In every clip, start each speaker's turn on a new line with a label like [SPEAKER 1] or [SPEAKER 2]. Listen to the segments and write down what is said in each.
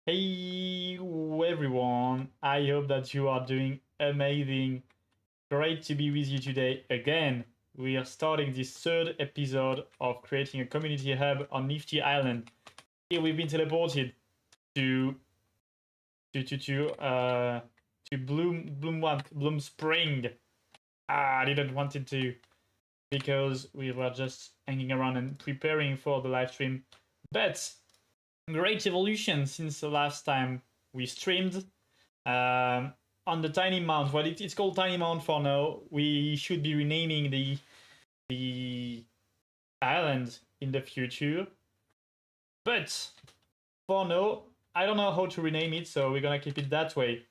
[SPEAKER 1] Hey everyone, I hope that you are doing amazing. Great to be with you today again. We are starting this third episode of creating a community hub on Nifty Island. Here we've been teleported to to to to uh to Bloom Spring. I didn't want it to because we were just hanging around and preparing for the live stream. But great evolution since the last time we streamed. On the Tiny Mount, well, it's called Tiny Mount for now. We should be renaming the island in the future, but for now, I don't know how to rename it, so we're gonna keep it that way.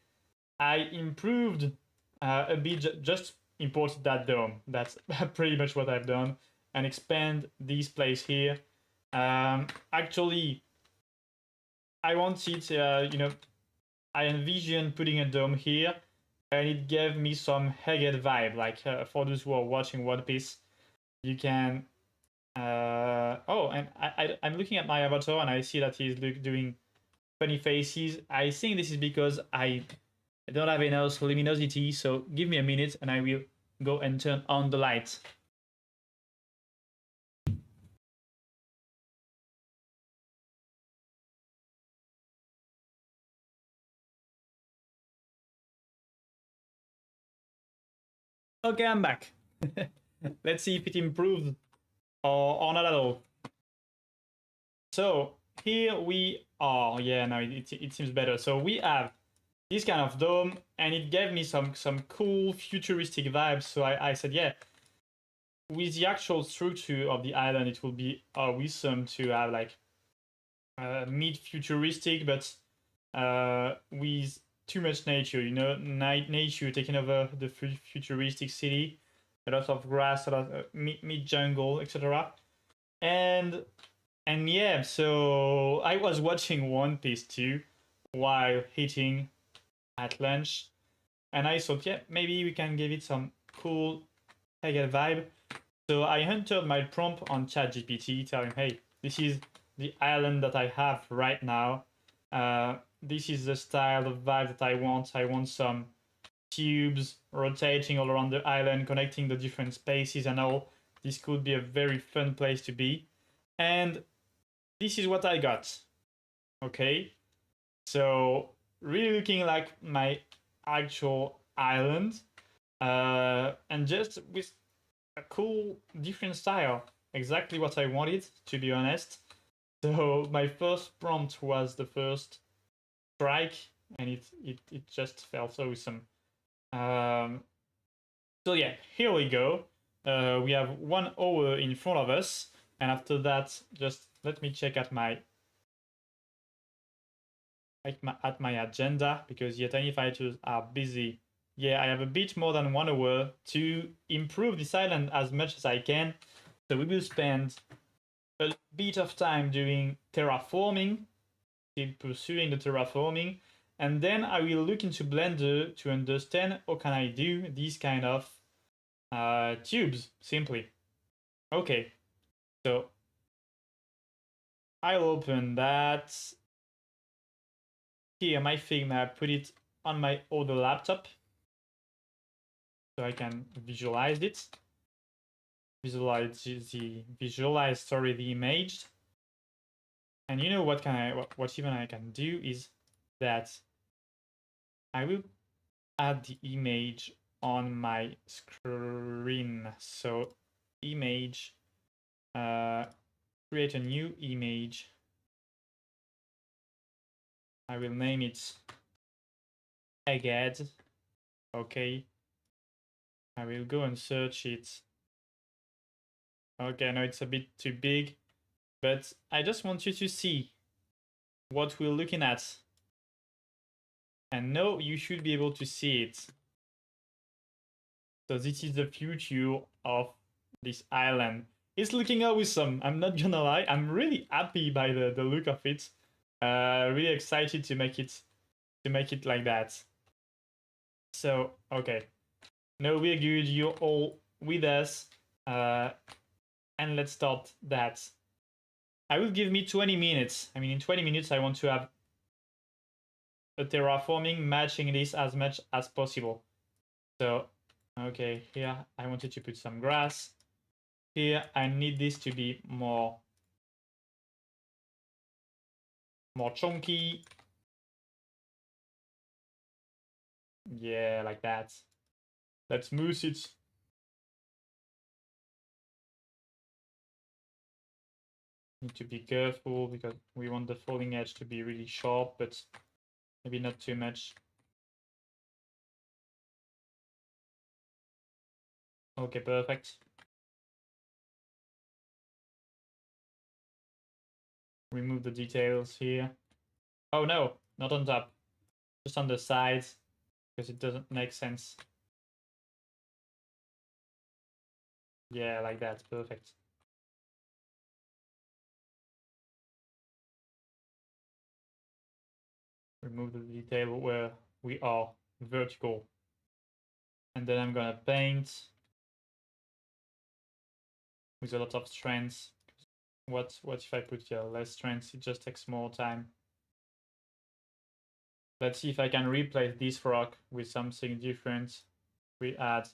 [SPEAKER 1] I improved a bit, just imported that dome. That's pretty much what I've done, and expand this place here. Actually, I wanted, I envisioned putting a dome here, and it gave me some Heged vibe. Like for those who are watching One Piece, you can. Oh, and I'm looking at my avatar and I see that he's doing funny faces. I think this is because I don't have enough luminosity. So give me a minute and I will go and turn on the light. Okay, I'm back. Let's see if it improved or not at all. So here we are. Yeah, no, it seems better. So we have this kind of dome, and it gave me some cool futuristic vibes. So I said, yeah, with the actual structure of the island, it will be awesome to have like mid-futuristic, but with too much nature. You know, nature taking over the futuristic city. A lot of grass, a lot of mid jungle, etc. And yeah, so I was watching One Piece too while eating at lunch, and I thought, yeah, maybe we can give it some cool Hegel vibe. So I entered my prompt on ChatGPT, telling, hey, this is the island that I have right now. This is the style of vibe that I want. I want some tubes rotating all around the island, connecting the different spaces and all. This could be a very fun place to be. And this is what I got. Okay. So really looking like my actual island, and just with a cool different style. Exactly what I wanted, to be honest. So my first prompt was the first strike, and it just felt awesome. So yeah, here we go. We have 1 hour in front of us, and after that, just let me check at my agenda, because yeah, tiny fighters are busy. Yeah, I have a bit more than 1 hour to improve this island as much as I can. So we will spend a bit of time doing terraforming, still pursuing the terraforming, and then I will look into Blender to understand how can I do these kind of tubes, simply. Okay, so I'll open that. Here, my Figma, put it on my other laptop so I can visualize it. Visualize the image. And you know what what even I can do is that I will add the image on my screen. So image, create a new image. I will name it Egghead. Okay. I will go and search it. Okay, no, it's a bit too big, but I just want you to see what we're looking at. And now you should be able to see it. So this is the future of this island. It's looking awesome. I'm not gonna lie. I'm really happy by the look of it. Really excited to make it like that. So okay, no, we're good. You're all with us, and let's start that. I will give me 20 minutes. I mean, in 20 minutes, I want to have a terraforming matching this as much as possible. So, okay, here I wanted to put some grass. Here I need this to be more chunky. Yeah, like that. Let's smooth it. Need to be careful because we want the falling edge to be really sharp, but maybe not too much. Okay, perfect. Remove the details here. Oh no, not on top. Just on the sides, because it doesn't make sense. Yeah, like that, perfect. Remove the detail where we are vertical. And then I'm gonna paint with a lot of strengths. What if I put here less strengths? It just takes more time. Let's see if I can replace this rock with something different. We are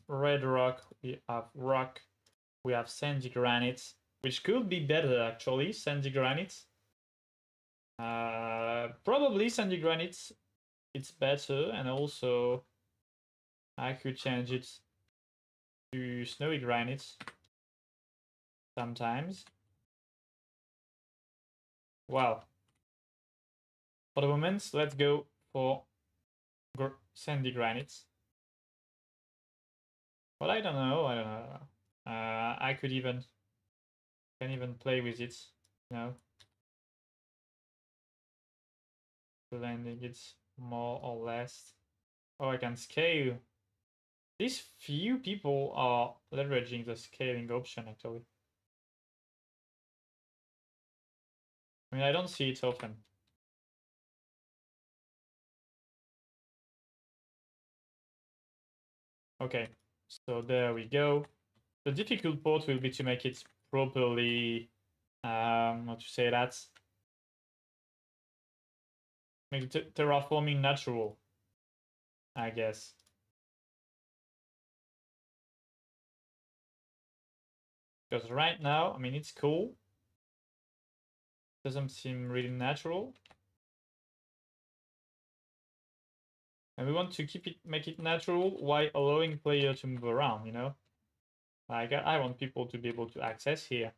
[SPEAKER 1] red rock, we have rock, we have sandy granite, which could be better actually, sandy granite. Probably sandy granite, it's better, and also I could change it to snowy granite sometimes. Well, for the moment, let's go for sandy granite. But I don't know. I can even play with it, you know, blending it more or less. Oh, I can scale. These few people are leveraging the scaling option actually. I mean, I don't see it often. Okay, so there we go. The difficult part will be to make it properly, how to say that? Make terraforming natural, I guess. Because right now, I mean, it's cool. Doesn't seem really natural. And we want to make it natural while allowing player to move around, you know? Like, I want people to be able to access here.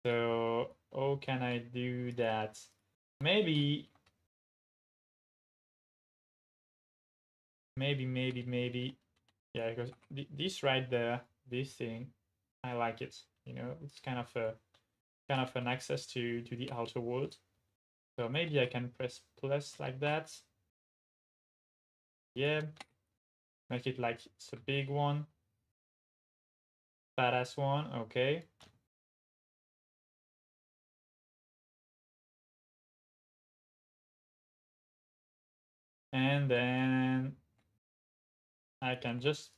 [SPEAKER 1] So, how can I do that? Maybe. Yeah, because this right there, this thing, I like it. You know, it's kind of an access to the outer world. So maybe I can press plus like that. Yeah, make it like it's a big one, badass one. Okay. And then I can just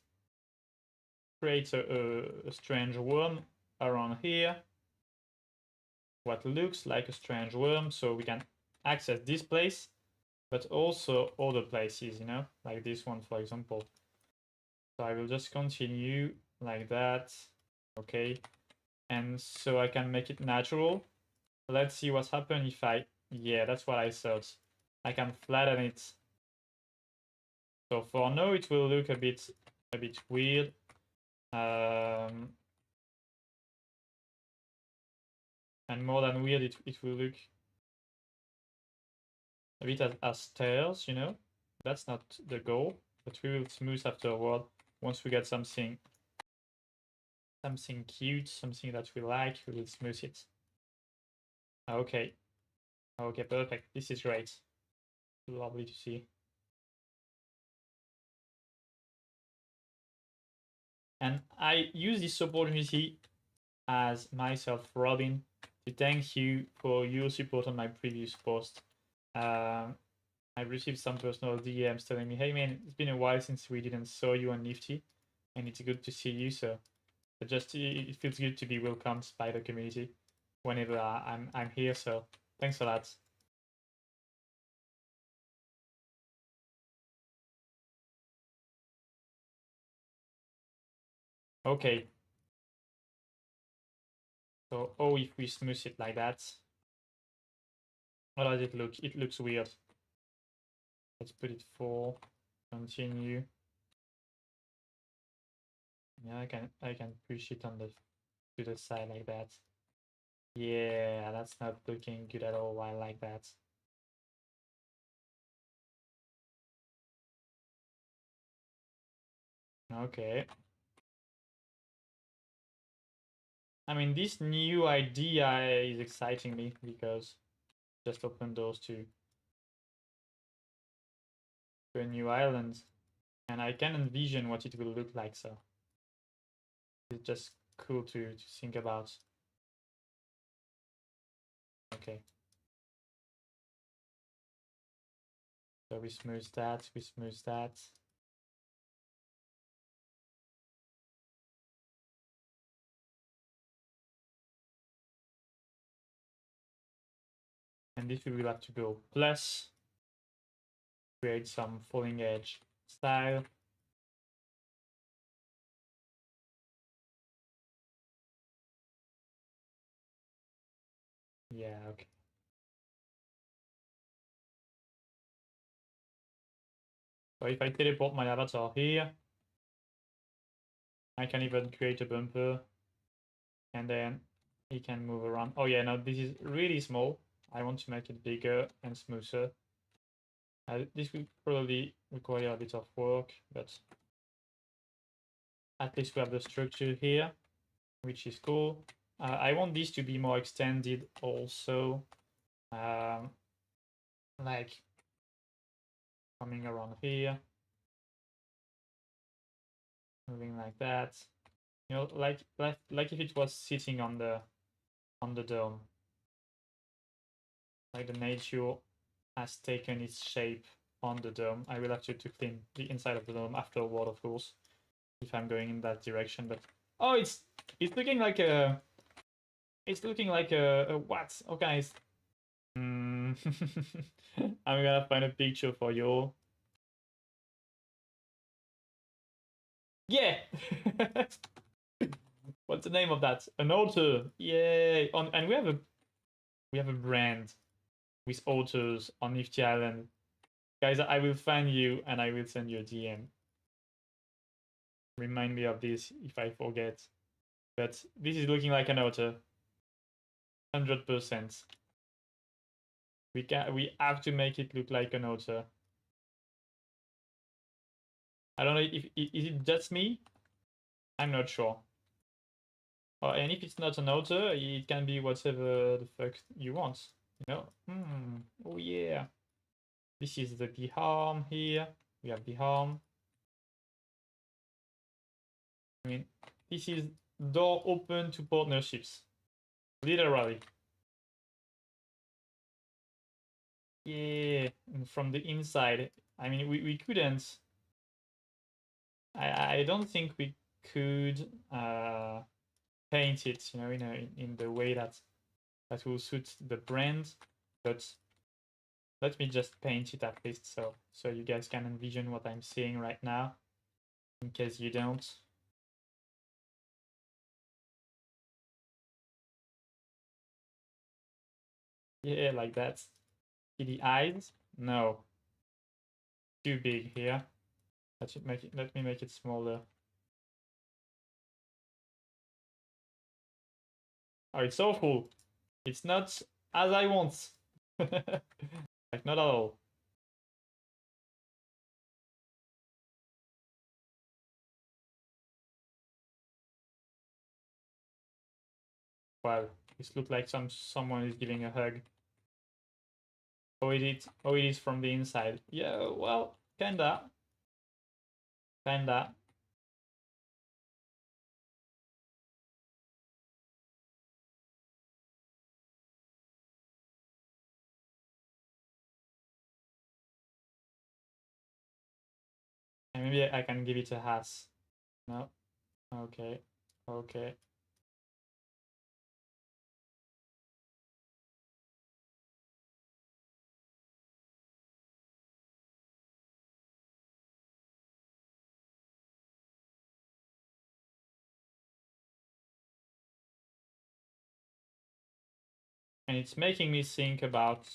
[SPEAKER 1] create a strange worm around here. What looks like a strange worm, so we can access this place, but also other places, you know, like this one, for example. So I will just continue like that. Okay. And so I can make it natural. Let's see what's happened if yeah, that's what I thought. I can flatten it. So for now, it will look a bit weird. And more than weird, it will look a bit as stairs, you know. That's not the goal, but we will smooth afterward once we get something cute, something that we like, we will smooth it. Okay. Okay, perfect. This is great. Lovely to see. And I use this opportunity as myself, Robin, to thank you for your support on my previous post. I received some personal DMs telling me, "Hey man, it's been a while since we didn't saw you on Nifty, and it's good to see you." So, it feels good to be welcomed by the community whenever I'm here. So, thanks a lot. Okay. So, oh, if we smooth it like that, how does it look? It looks weird. Let's put it 4. Continue. Yeah, I can push it on the to the side like that. Yeah, that's not looking good at all. I like that. Okay. I mean, this new idea is exciting me because just open doors to a new island, and I can envision what it will look like. So it's just cool to think about. Okay. So we smooth that. We smooth that. And this we will have to go plus create some falling edge style. Yeah, okay. So if I teleport my avatar here, I can even create a bumper and then he can move around. Oh yeah, no, this is really small. I want to make it bigger and smoother. This will probably require a bit of work, but at least we have the structure here, which is cool. I want this to be more extended also, um, like coming around here, moving like that. You know, like if it was sitting on the dome, like the nature has taken its shape on the dome. I will have to clean the inside of the dome afterward, of course, if I'm going in that direction. But oh, it's looking like a what? Oh, guys. I'm gonna find a picture for you. Yeah. What's the name of that? An altar. Yay! And we have a brand with altars on Nifty Island. Guys, I will find you and I will send you a DM. Remind me of this if I forget. But this is looking like an altar. 100%. We have to make it look like an altar. I don't know if is it just me? I'm not sure. And if it's not an altar, it can be whatever the fuck you want. You know? Oh yeah. This is the harm here. We have the harm. I mean, this is door open to partnerships. Literally. Yeah. And from the inside. I mean, we couldn't. I don't think we could paint it, in the way that will suit the brand. But let me just paint it at least so you guys can envision what I'm seeing right now, in case you don't. Yeah, like that. See the eyes? No, too big here. Let me make it smaller. Oh, it's awful. It's not as I want. Like, not at all. Well, this looks like someone is giving a hug. Oh, it is from the inside. Yeah, well, kinda. Kinda. And maybe I can give it a hat. No? Okay. Okay. And it's making me think about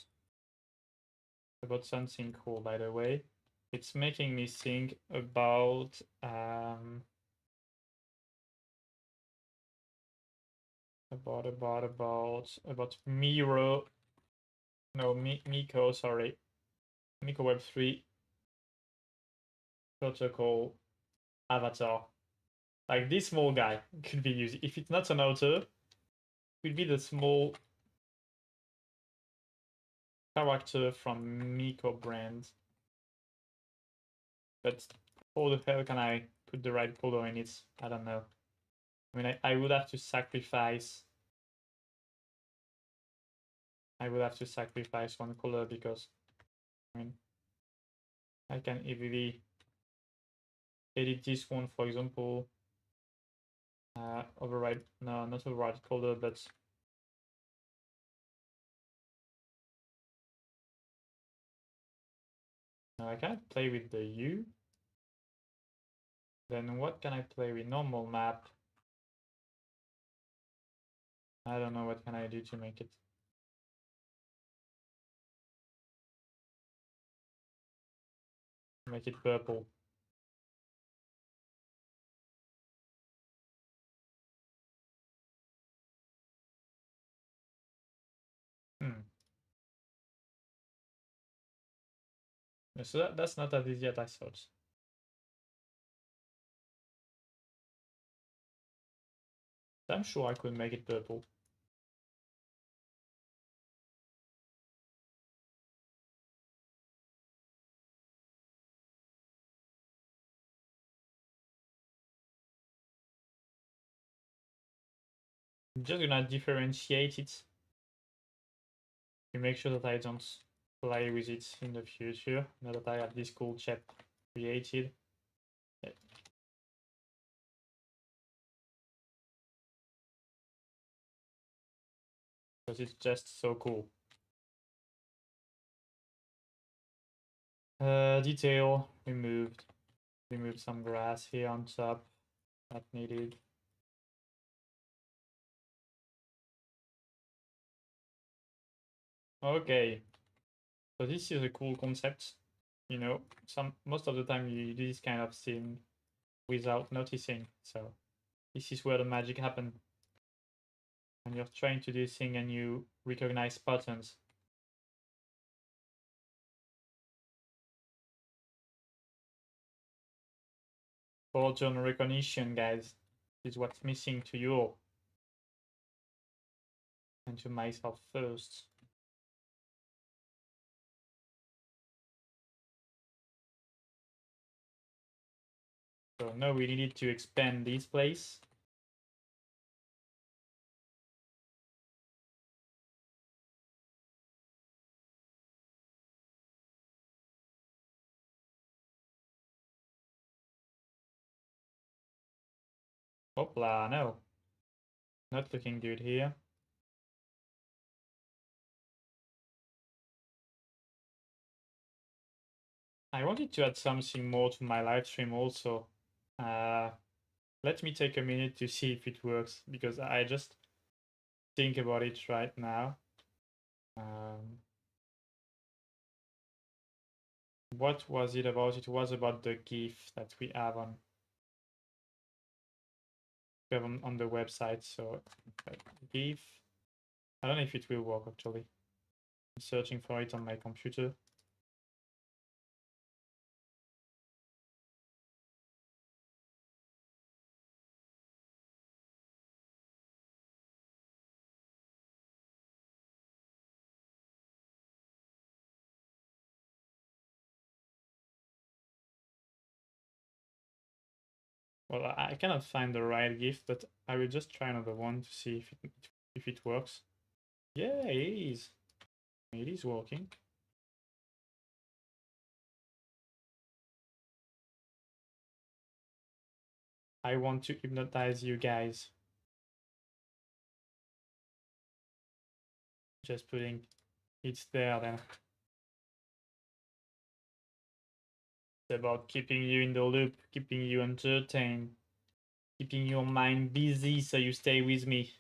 [SPEAKER 1] something cool, by the way. It's making me think about Miro. No, Miko, sorry. Miko Web3 protocol avatar. Like this small guy could be used. If it's not an author, it would be the small character from Miko brand. But how the hell can I put the right color in it? I don't know. I mean, I would have to sacrifice. I would have to sacrifice one color because, I mean, I can easily edit this one, for example. Override, no, not override color, but no, I can't play with the U. Then what can I play with? Normal map. I don't know what can I do to make it. Make it purple. So that's not as easy as I thought. I'm sure I could make it purple. I'm just gonna differentiate it to make sure that I don't play with it in the future, now that I have this cool chat created. Because it's just so cool. Detail removed. Remove some grass here on top. Not needed. Okay. So this is a cool concept. You know, most of the time you do this kind of thing without noticing. So this is where the magic happens. When you're trying to do this thing and you recognize patterns. Pattern recognition, guys, is what's missing to you and to myself first. So now we needed to expand this place. Hopla, no. Not looking good here. I wanted to add something more to my live stream also. Let me take a minute to see if it works, because I just think about it right now. What was it about? It was about the GIF that we have on the website. So GIF, I don't know if it will work actually. I'm searching for it on my computer. Well, I cannot find the right GIF, but I will just try another one to see if it works. Yeah, it is. It is working. I want to hypnotize you guys. Just putting it there then. It's about keeping you in the loop, keeping you entertained, keeping your mind busy so you stay with me.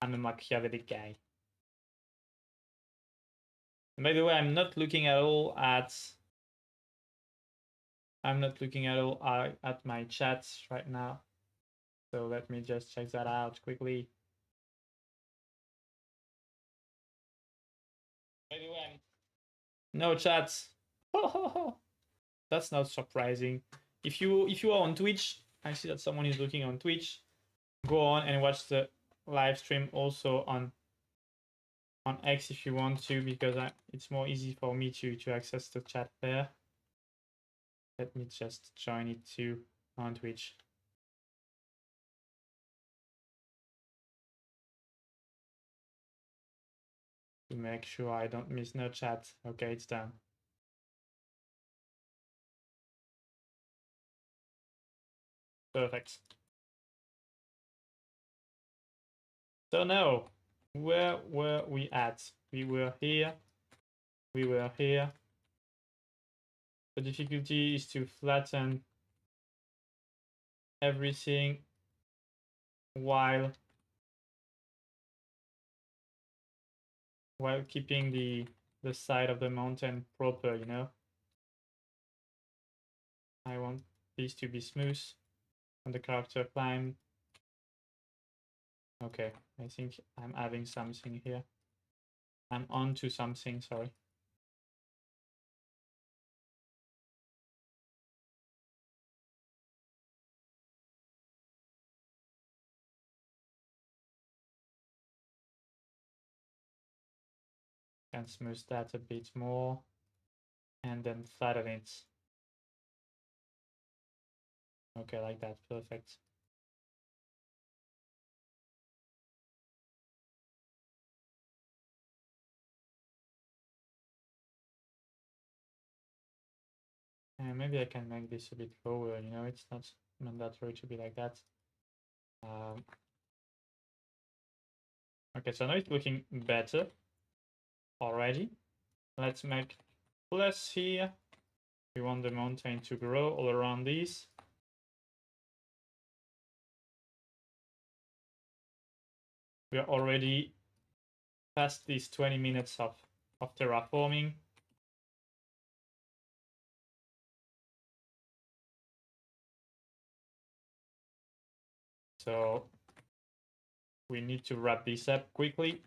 [SPEAKER 1] I'm a Machiavellic guy. And by the way, I'm not looking at all at my chats right now. So let me just check that out quickly. By the way, no chats. That's not surprising. If you are on Twitch, I see that someone is looking on Twitch. Go on and watch the live stream also on X if you want to, because it's more easy for me to access the chat there. Let me just join it too on Twitch. To make sure I don't miss no chat. Okay, it's done. Perfect. So now, where were we at? We were here. We were here. The difficulty is to flatten everything while keeping the side of the mountain proper, you know. I want this to be smooth on the character climb. Okay, I think I'm adding something here. I'm on to something, sorry. Can smooth that a bit more and then flatten it. Okay, like that, perfect. And maybe I can make this a bit lower, you know, it's not mandatory to be like that. Okay, so now it's looking better already. Let's make plus here. We want the mountain to grow all around these. We are already past these 20 minutes of terraforming. So we need to wrap this up quickly.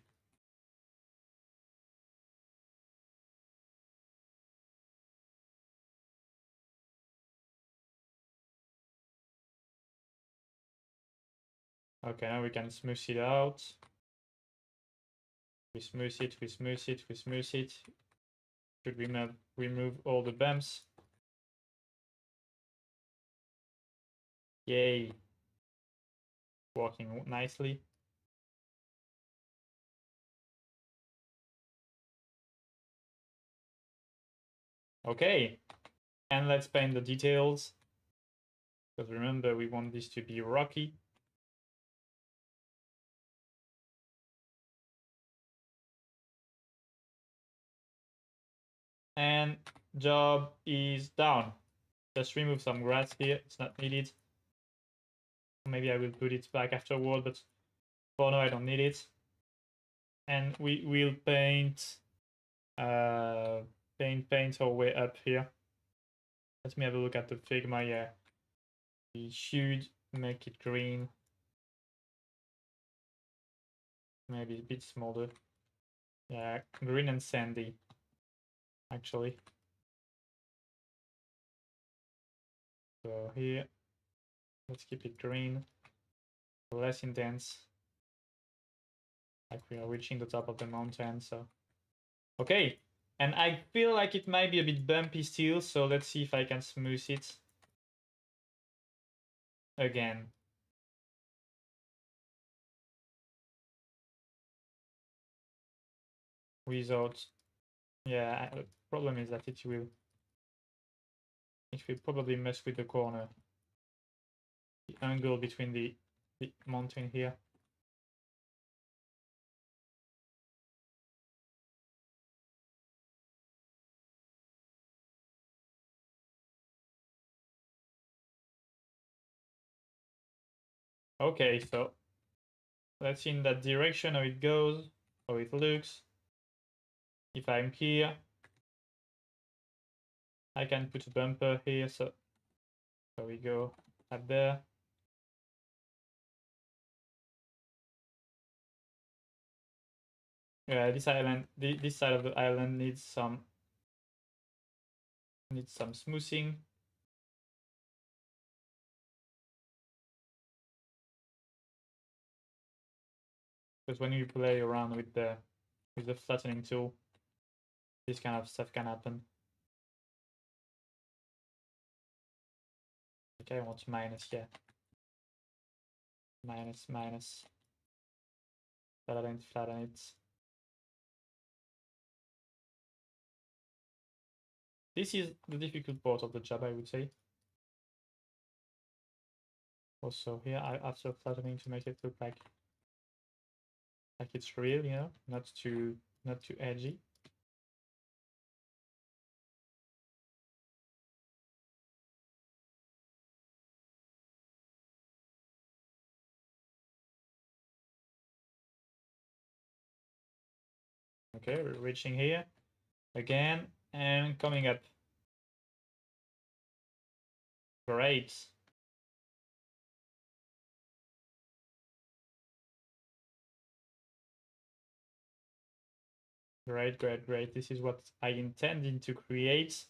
[SPEAKER 1] Okay, now we can smooth it out. We smooth it, we smooth it, we smooth it. Should we remove all the bumps? Yay. Working nicely. Okay, and let's paint the details. Because remember, we want this to be rocky. And job is done. Just remove some grass here, it's not needed. Maybe I will put it back afterward, but for now I don't need it. And we will paint paint our way up here. Let me have a look at the Figma. Yeah, we should make it green, maybe a bit smaller. Yeah, green and sandy actually. So here, let's keep it green, less intense, like we are reaching the top of the mountain. So okay, and I feel like it might be a bit bumpy still, so let's see if I can smooth it again. Without, yeah, the problem is that it will probably mess with the corner, the angle between the mountain here. Okay, so Let's see in that direction how it goes, how it looks. If I'm here, I can put a bumper here, so there we go, up there. Yeah, this island, this side of the island needs some smoothing. Because when you play around with the flattening tool, this kind of stuff can happen. Okay, I want to minus here. Minus. Flatten it. This is the difficult part of the job, I would say. Also here, after flattening to make it look like it's real, you know, not too edgy. Okay, we're reaching here again and coming up. Great. Great. This is what I intended to create.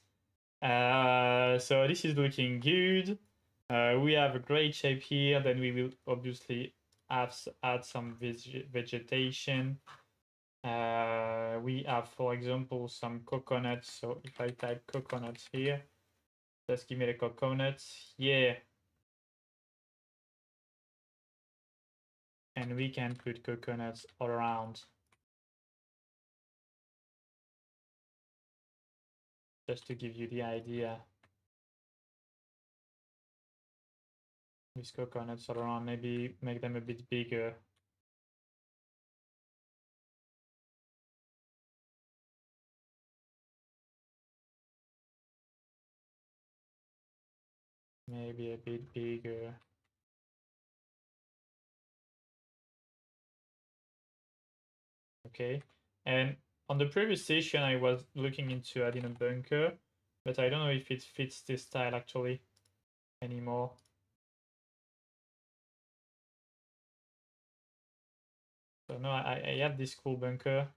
[SPEAKER 1] So this is looking good. We have a great shape here. Then we will obviously add some vegetation. We have, for example, some coconuts. So if I type coconuts here, just give me the coconuts. Yeah. And we can put coconuts all around. Just to give you the idea. With coconuts all around, maybe make them a bit bigger. Maybe a bit bigger. Okay, and on the previous session I was looking into adding a bunker, but I don't know if it fits this style actually anymore. So no, I have this cool bunker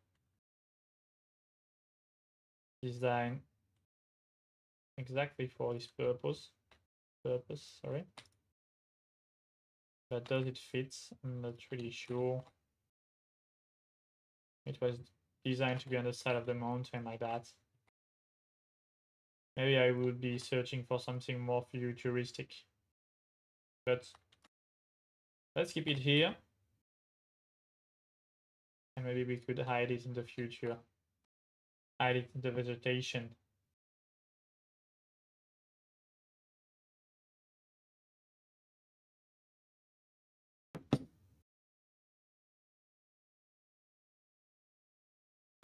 [SPEAKER 1] design exactly for this purpose, sorry. But does it fit? I'm not really sure. It was designed to be on the side of the mountain like that. Maybe I would be searching for something more futuristic. But let's keep it here. And maybe we could hide it in the future. Hide it in the vegetation.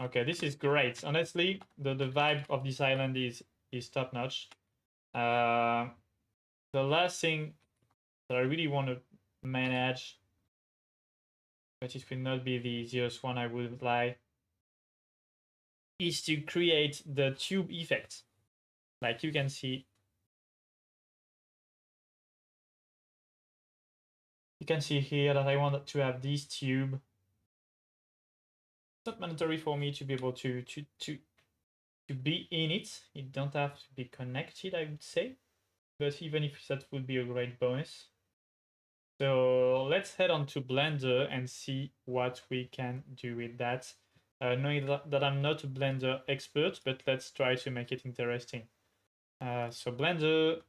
[SPEAKER 1] Okay, this is great. Honestly, the vibe of this island is top notch. The last thing that I really want to manage, but it will not be the easiest one, I would lie, is to create the tube effect. Like you can see, here that I want to have this tube. It's not mandatory for me to be able to be in it. It don't have to be connected, I would say. But even if that would be a great bonus. So let's head on to Blender and see what we can do with that. Knowing that I'm not a Blender expert, but let's try to make it interesting. So Blender,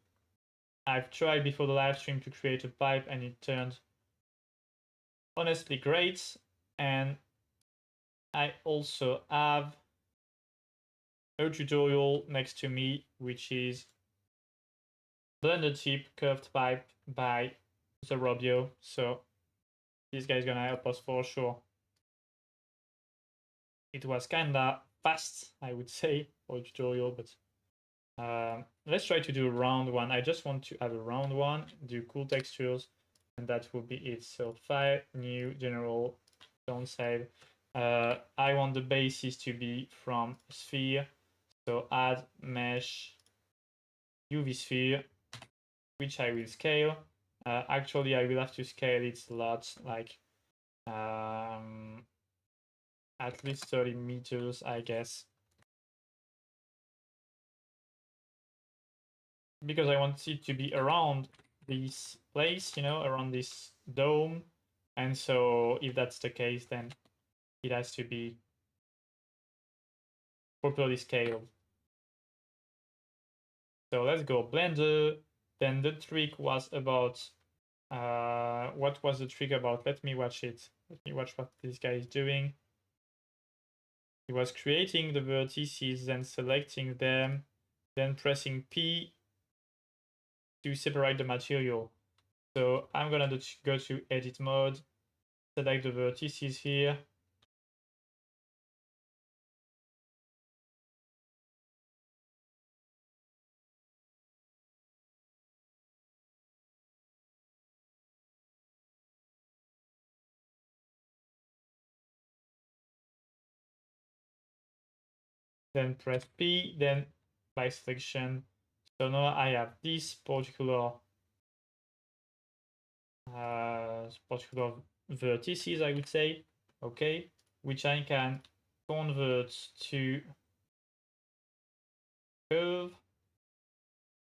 [SPEAKER 1] I've tried before the live stream to create a pipe and it turned honestly great. And I also have a tutorial next to me, which is Blender tip curved pipe by the Robio. So this guy's gonna help us for sure. It was kinda fast, I would say, for a tutorial, but let's try to do a round one. I just want to have a round one, do cool textures, and that will be it. So file, new, general, don't save. I want the basis to be from sphere, so add mesh UV sphere, which I will scale. Actually, I will have to scale it a lot, like at least 30 meters, I guess. Because I want it to be around this place, around this dome. And so if that's the case, then it has to be properly scaled. So let's go Blender. Then the trick was about, what was the trick about? Let me watch it. Let me watch what this guy is doing. He was creating the vertices and selecting them, then pressing P to separate the material. So I'm gonna go to edit mode, select the vertices here. Then press P, then by selection. So now I have this particular vertices, I would say, okay, which I can convert to curve.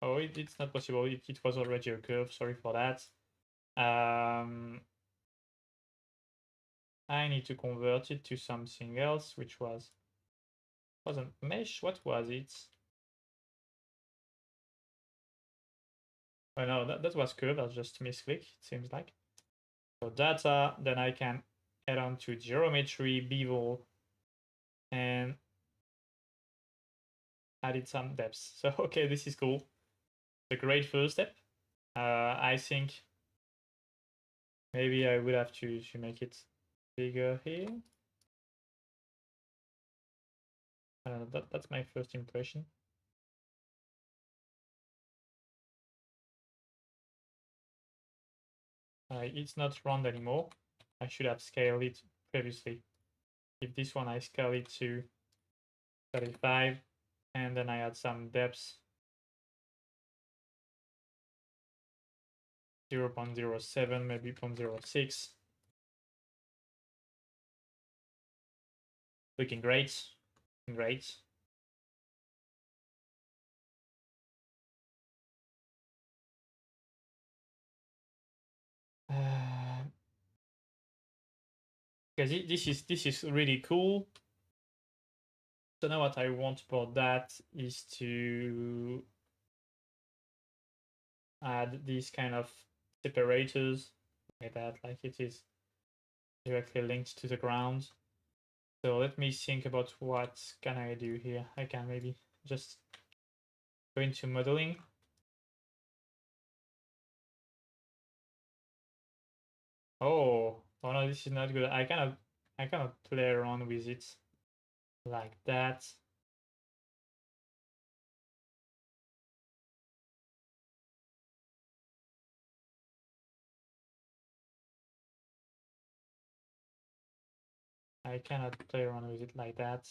[SPEAKER 1] Oh, it's not possible. It was already a curve. Sorry for that. I need to convert it to something else, which wasn't mesh. What was it? Oh no, that was curve. That's just misclick, it seems like. So data, then I can add on to geometry, bevel, and added some depths. So okay, this is cool. It's a great first step. I think maybe I would have to make it bigger here. That's my first impression. It's not round anymore. I should have scaled it previously. If this one I scale it to 35, and then I add some depths, 0.07, maybe 0.06. Looking great. Great. Because this is really cool. So now what I want for that is to add these kind of separators like that, like it is directly linked to the ground. So let me think about what can I do here. I can maybe just go into modeling. Oh no, this is not good. I cannot play around with it like that. I cannot play around with it like that.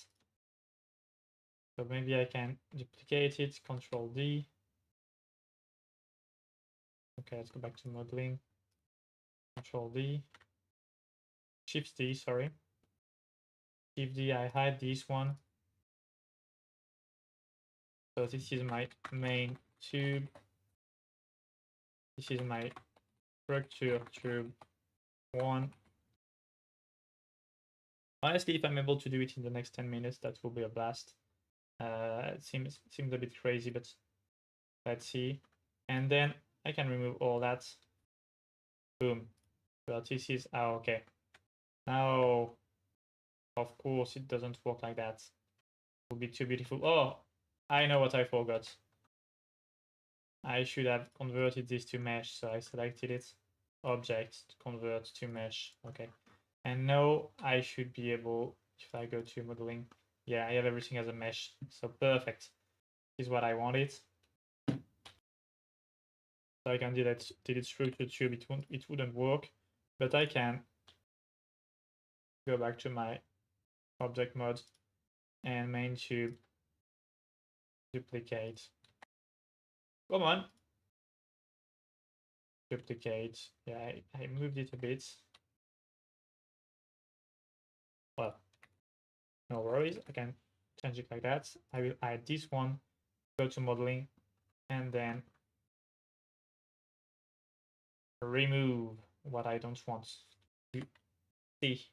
[SPEAKER 1] So maybe I can duplicate it, Control D. Okay, let's go back to modeling. Control D. Shift D, sorry. Shift D, I hide this one. So this is my main tube. This is my structure tube 1. Honestly, if I'm able to do it in the next 10 minutes, that will be a blast. It seems a bit crazy, but let's see. And then I can remove all that. Boom. Vertices. Oh, okay. Now, of course, it doesn't work like that. It would be too beautiful. Oh, I know what I forgot. I should have converted this to mesh, so I selected it. Object, convert to mesh. Okay. And now I should be able, if I go to modeling, yeah, I have everything as a mesh. So perfect. This is what I wanted. So I can delete structure tube, it wouldn't work, but I can go back to my object mode and main tube, duplicate. Come on. Duplicate. Yeah, I moved it a bit. Well, no worries. I can change it like that. I will add this one, go to modeling, and then remove what I don't want to see.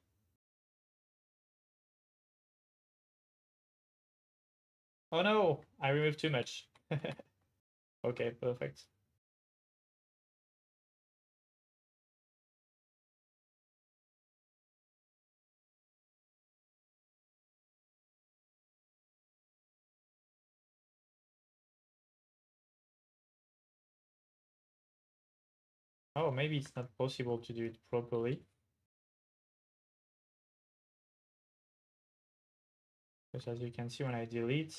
[SPEAKER 1] Oh no, I removed too much. Okay, perfect. Oh, maybe it's not possible to do it properly. Because as you can see, when I delete,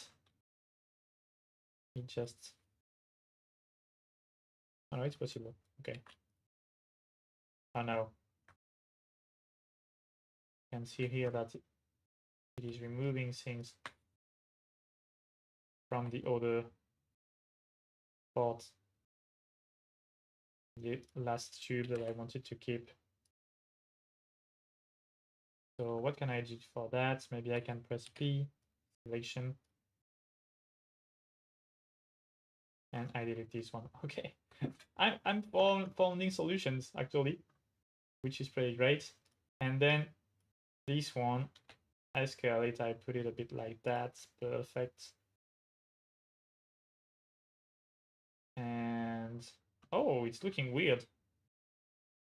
[SPEAKER 1] it just... Oh no, it's possible. Okay. Oh no. You can see here that it is removing things from the other part. The last tube that I wanted to keep. So what can I do for that? Maybe I can press P, selection, and I delete this one. Okay, I'm finding solutions actually, which is pretty great. And then this one, I scale it. I put it a bit like that. Perfect. And oh, it's looking weird.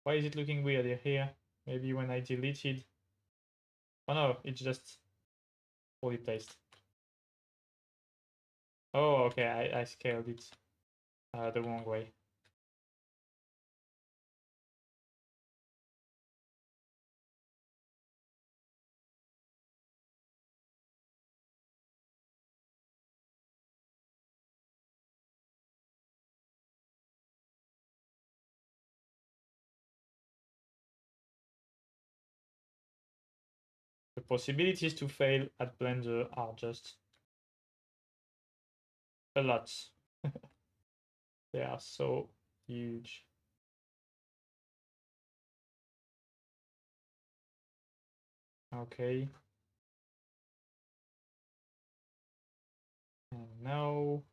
[SPEAKER 1] Why is it looking weird here? Maybe when I deleted. Oh no, it's just fully placed. Oh, okay, I scaled it the wrong way. The possibilities to fail at Blender are just a lot. They are so huge. Okay. And now,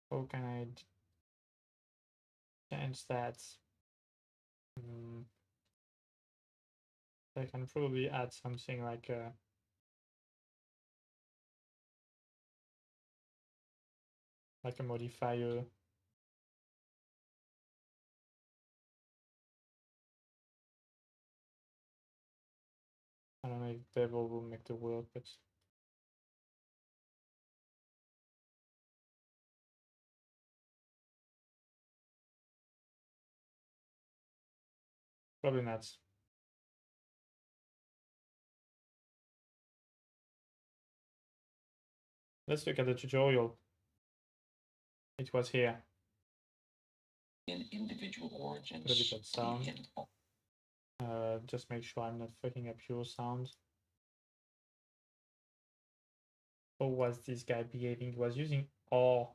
[SPEAKER 1] how can I change that? I can probably add something like a modifier. I don't know if bevel will make the work, but probably not. Let's look at the tutorial. It was here.
[SPEAKER 2] In individual origins.
[SPEAKER 1] Put a bit of sound. Just make sure I'm not fucking up your sound. How was this guy behaving? He was using R.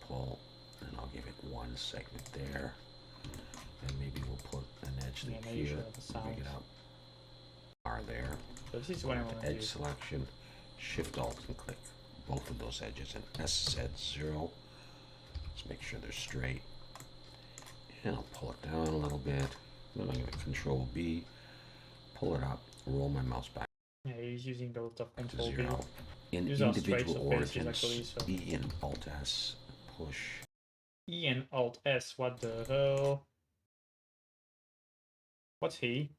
[SPEAKER 2] Pull, and I'll give it one segment there, and maybe we'll put an edge link here. Bring it up. Are there?
[SPEAKER 1] So this is what I want to
[SPEAKER 2] edge selection. Shift Alt and click both of those edges and SZ0. Let's make sure they're straight. And I'll pull it down a little bit. Then I'm going to Control B, pull it up, roll my mouse back.
[SPEAKER 1] Yeah, he's using the lot of
[SPEAKER 2] to
[SPEAKER 1] Control B.
[SPEAKER 2] zero. In
[SPEAKER 1] These are straight
[SPEAKER 2] individual origins,
[SPEAKER 1] actually, so.
[SPEAKER 2] E and Alt S, push.
[SPEAKER 1] E and Alt S, what the hell? What's he?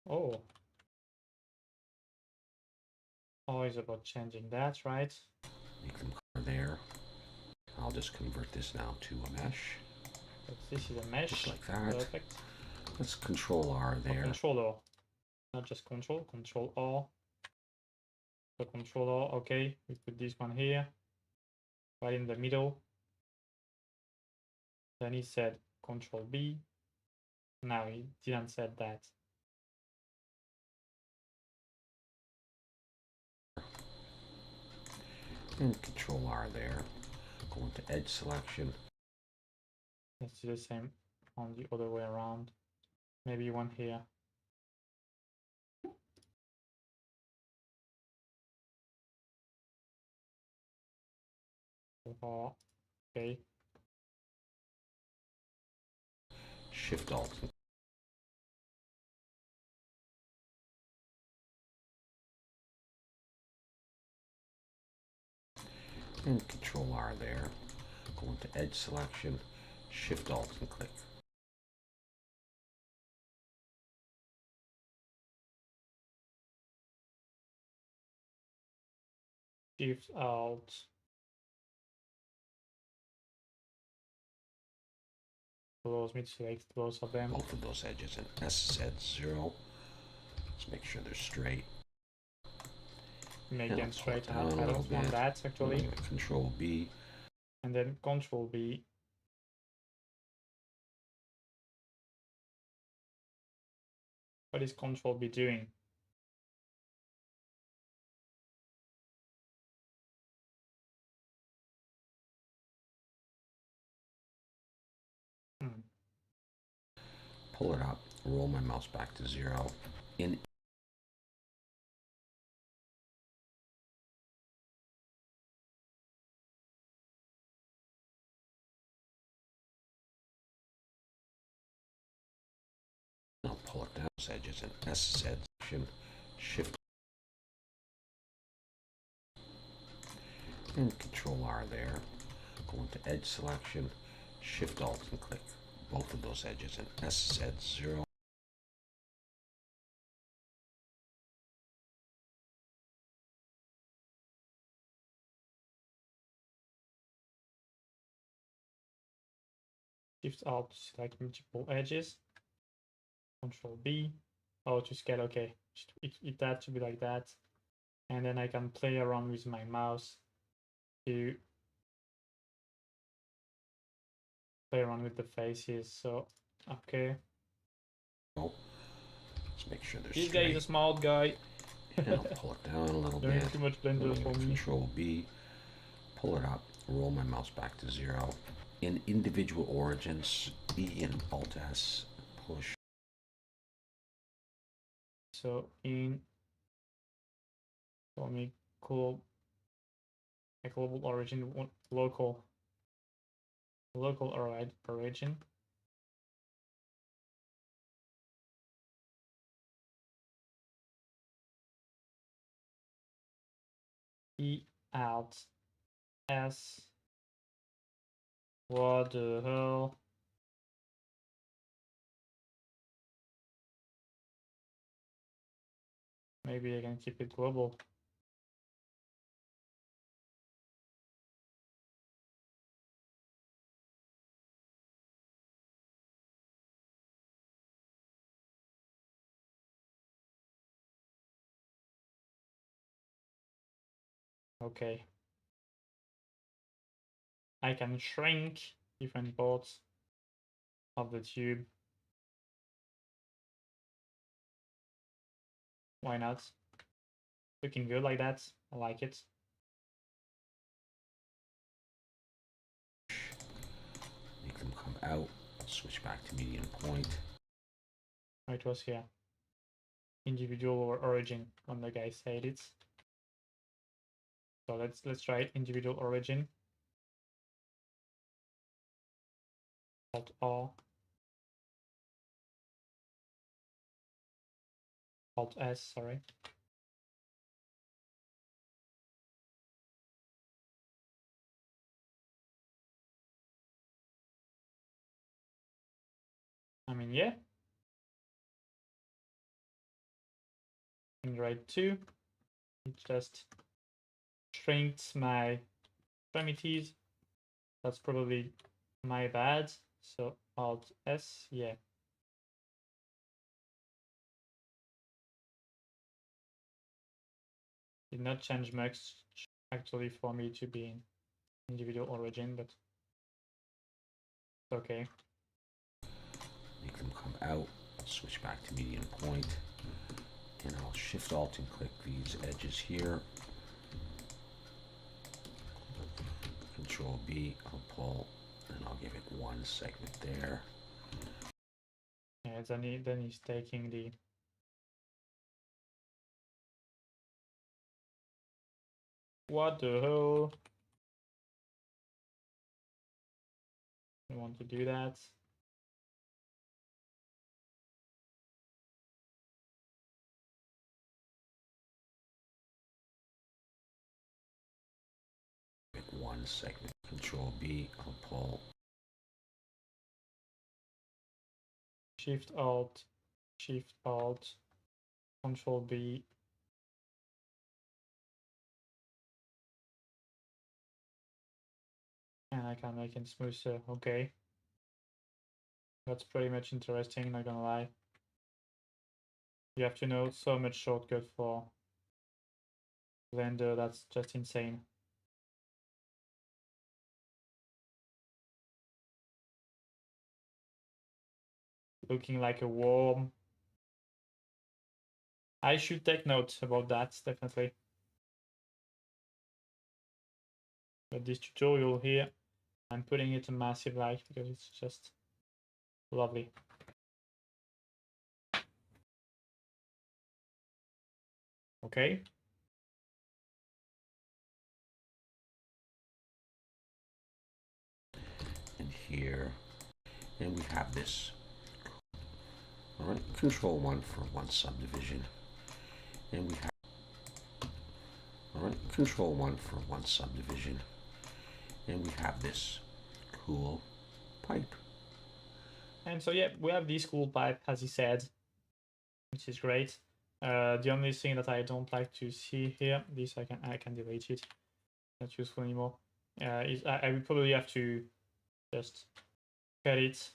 [SPEAKER 1] Oh. Always about changing that, right?
[SPEAKER 2] Make them clear there. I'll just convert this now to a mesh.
[SPEAKER 1] This is a mesh.
[SPEAKER 2] Just like that.
[SPEAKER 1] Perfect.
[SPEAKER 2] Let's Control R there.
[SPEAKER 1] Oh, Control R. Not just Control. Control R. So Control R. Okay. We put this one here. Right in the middle. Then he said Control B. Now he didn't said that.
[SPEAKER 2] And Control R there. Go into edge selection.
[SPEAKER 1] Let's do the same on the other way around. Maybe one here. Okay.
[SPEAKER 2] Shift Alt. And Control R there. Go into edge selection. Shift Alt and click.
[SPEAKER 1] Shift Alt. Allows me to select both of them.
[SPEAKER 2] Both of those edges and SZ0. Let's make sure they're straight.
[SPEAKER 1] Make them straight. I don't want that actually.
[SPEAKER 2] Control B.
[SPEAKER 1] And then Control B. What is Control B doing?
[SPEAKER 2] Pull it up, roll my mouse back to 0. In I'll pull it down, edges and SZ section, Shift and Control R there. Go into edge selection, Shift Alt and click both of those edges and SZ0.
[SPEAKER 1] Shift Alt to select multiple edges. Control B. Oh, to scale. Okay, it had to be like that. And then I can play around with my mouse to play around with the faces. So, okay.
[SPEAKER 2] Oh, let's make sure they're
[SPEAKER 1] This
[SPEAKER 2] straight.
[SPEAKER 1] guy is a smart guy.
[SPEAKER 2] And I'll pull it down a little
[SPEAKER 1] Doing
[SPEAKER 2] bit.
[SPEAKER 1] too much blender for me.
[SPEAKER 2] Control B, pull it up, roll my mouse back to 0. In individual origins, E and Alt S, push.
[SPEAKER 1] So in for me, cool. A global origin, local origin. E Alt S. What the hell? Maybe I can keep it global. Okay. I can shrink different parts of the tube. Why not? Looking good like that. I like it.
[SPEAKER 2] switch back to median point.
[SPEAKER 1] It was here. Individual or origin when the guy said it. So let's try it. Individual origin. Alt R. Alt S, sorry. I mean, yeah. And right 2. It just shrinks my extremities. That's probably my bad. So Alt S, yeah. Did not change much actually for me to be in individual origin, but okay.
[SPEAKER 2] Make them come out, switch back to median point, and I'll Shift Alt and click these edges here. Control B, I'll pull, and I'll give it one segment there.
[SPEAKER 1] Yeah, then he's taking the what the hell? I want to do that.
[SPEAKER 2] One segment. Control B, I'll pull.
[SPEAKER 1] Shift Alt, Control B. And I can make it smoother. Okay. That's pretty much interesting, not gonna lie. You have to know so much shortcut for Blender, that's just insane. Looking like a worm. I should take note about that, definitely. But this tutorial here, I'm putting it a massive like because it's just lovely. Okay.
[SPEAKER 2] And here, and we have this. All right, Control 1 for one subdivision. And we have, all right, Control 1 for one subdivision. And we have this cool pipe.
[SPEAKER 1] And so yeah, we have this cool pipe, as he said, which is great. The only thing that I don't like to see here, this I can delete it. Not useful anymore. Is I will probably have to just cut it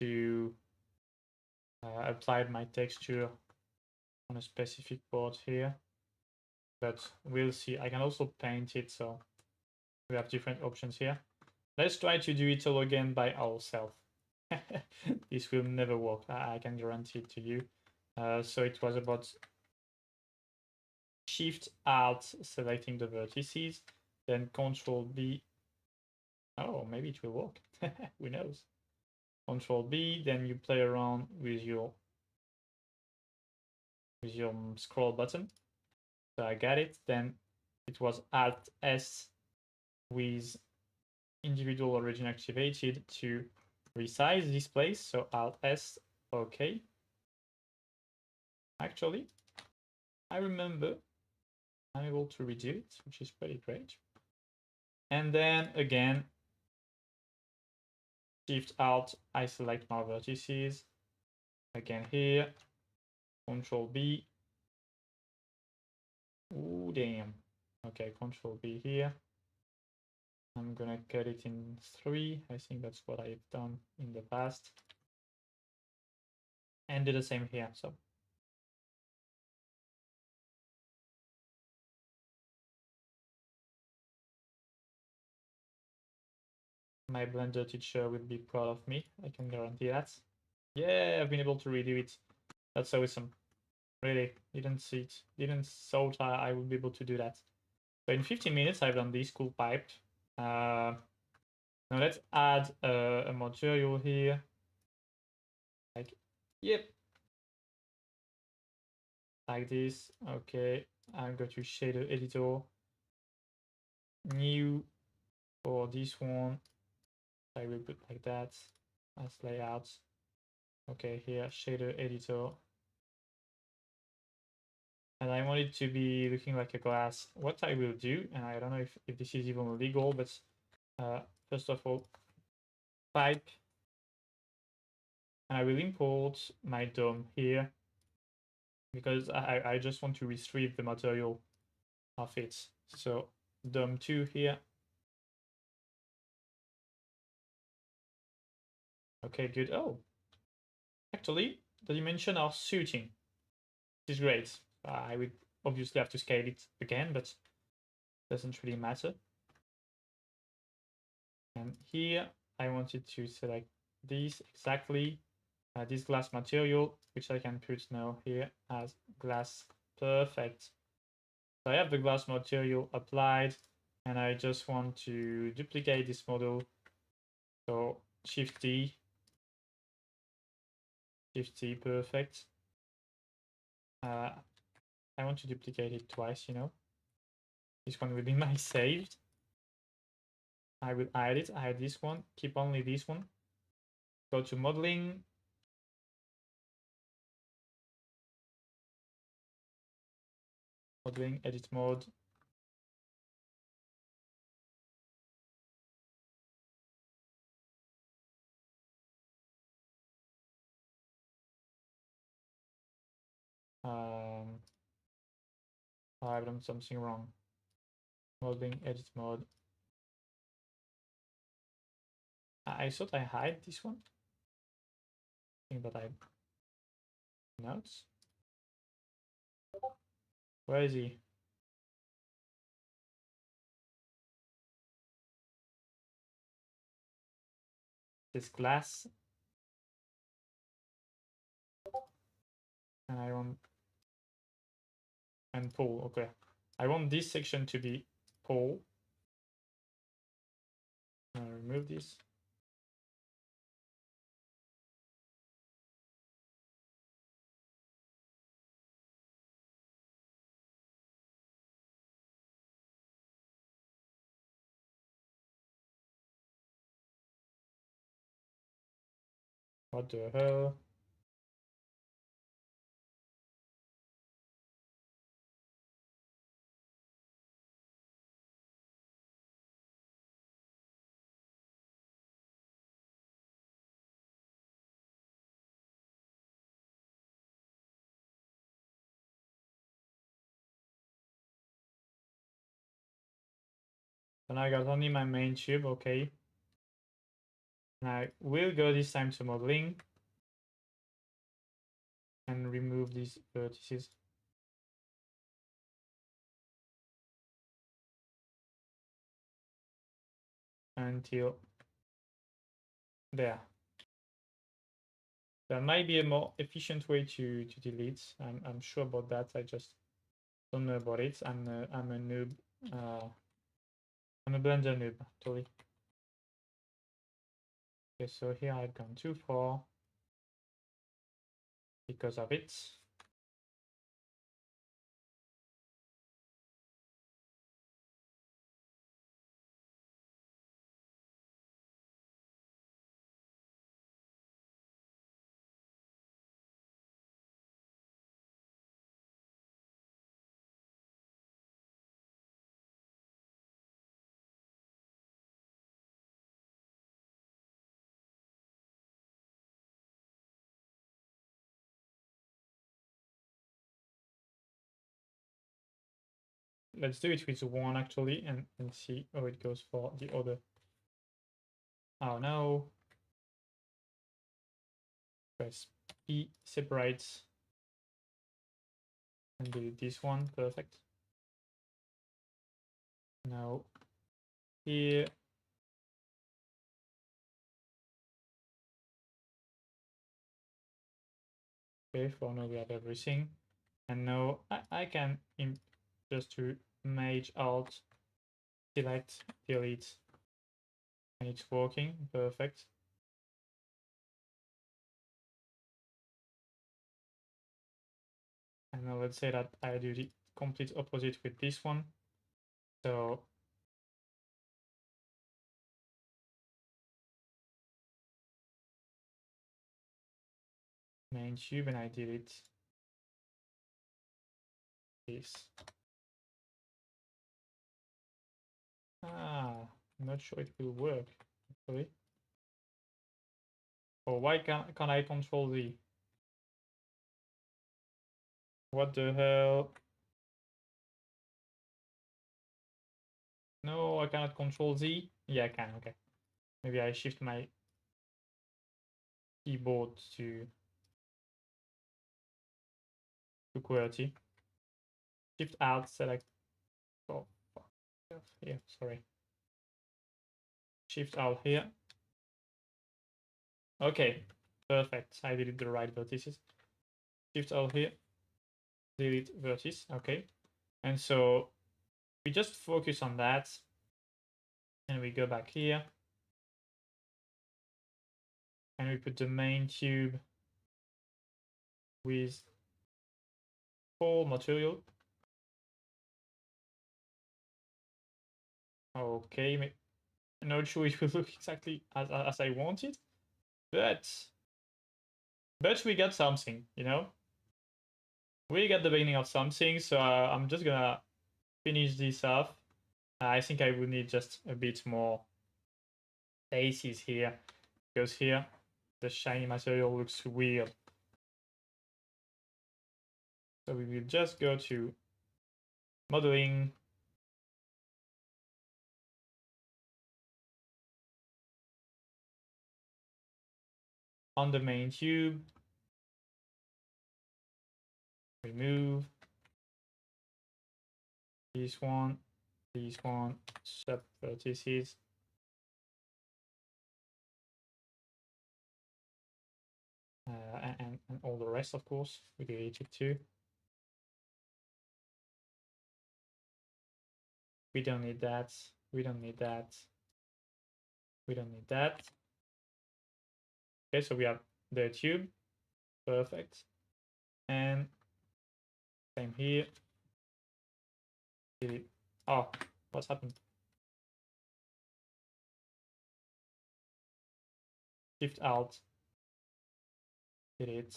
[SPEAKER 1] to apply my texture on a specific board here. But we'll see. I can also paint it, so we have different options here. Let's try to do it all again by ourselves. This will never work. I can guarantee it to you. So it was about Shift Alt, selecting the vertices, then Control B. Oh, maybe it will work. Who knows? Control B, then you play around with your scroll button. So I got it. Then it was Alt S with individual origin activated to resize this place. So Alt S, okay. Actually, I remember I'm able to redo it, which is pretty great. And then again, Shift Alt, I select my vertices. Again here, Control B. Ooh, damn. Okay, Control B here. I'm gonna cut it in 3. I think that's what I've done in the past. And do the same here. So my Blender teacher will be proud of me. I can guarantee that. Yeah, I've been able to redo it. That's awesome. Really, didn't see it. Didn't thought I would be able to do that. So in 15 minutes, I've done this cool pipe. Now let's add a material here. Yep. Like this. Okay. I'm going to shader editor. New for this one. I will put like that as layout. Okay, here shader editor. And I want it to be looking like a glass. What I will do, and I don't know if this is even legal, but first of all, pipe, and I will import my DOM here because I just want to retrieve the material of it. So DOM2 here. Okay, good. Oh, actually, the dimensions are suiting. This is great. I would obviously have to scale it again, but doesn't really matter. And here I wanted to select this exactly, this glass material, which I can put now here as glass. Perfect. So I have the glass material applied, and I just want to duplicate this model. So Shift D, perfect. I want to duplicate it twice, you know. This one will be my saved. I will hide it, hide this one, keep only this one. Go to modeling. Modeling, edit mode. I've done something wrong. Modeling, edit mode. I thought I hide this one. I think that I notes. Where is he? This glass. And I want and pull. Okay. I want this section to be pull. Remove this. What the hell? And I got only my main tube, okay. And I will go this time to modeling and remove these vertices. Until there. There might be a more efficient way to delete. I'm sure about that. I just don't know about it. I'm a noob. I'm a Blender noob, actually. Okay, so here I've gone too far because of it. Let's do it with one actually and see how it goes for the other. Oh no. Press P, separates, and delete this one. Perfect. Now here. Okay, for now we have everything. And now I can just to Mage Alt, select, delete, and it's working. Perfect. And now let's say that I do the complete opposite with this one. So main tube, and I delete this. I'm not sure it will work actually. Or why can't I control Z? What the hell? No, I cannot control Z. Yeah, I can. Okay. Maybe I shift my keyboard to QWERTY. Shift Alt, select. Oh, fuck. Here, sorry. Shift Alt here. Okay, perfect. I delete the right vertices. Shift Alt here. Delete vertice. Okay. And so we just focus on that. And we go back here. And we put the main tube with full material. Okay, not sure it will look exactly as I want it, but we got something, you know? We got the beginning of something, so I'm just gonna finish this off. I think I would need just a bit more faces here, because here the shiny material looks weird. So we will just go to modeling. On the main tube, remove this one, sub vertices. And all the rest, of course, we delete it too. We don't need that. We don't need that. We don't need that. Okay, so we have the tube. Perfect. And same here. Delete. Oh, what's happened? Shift Alt. Delete.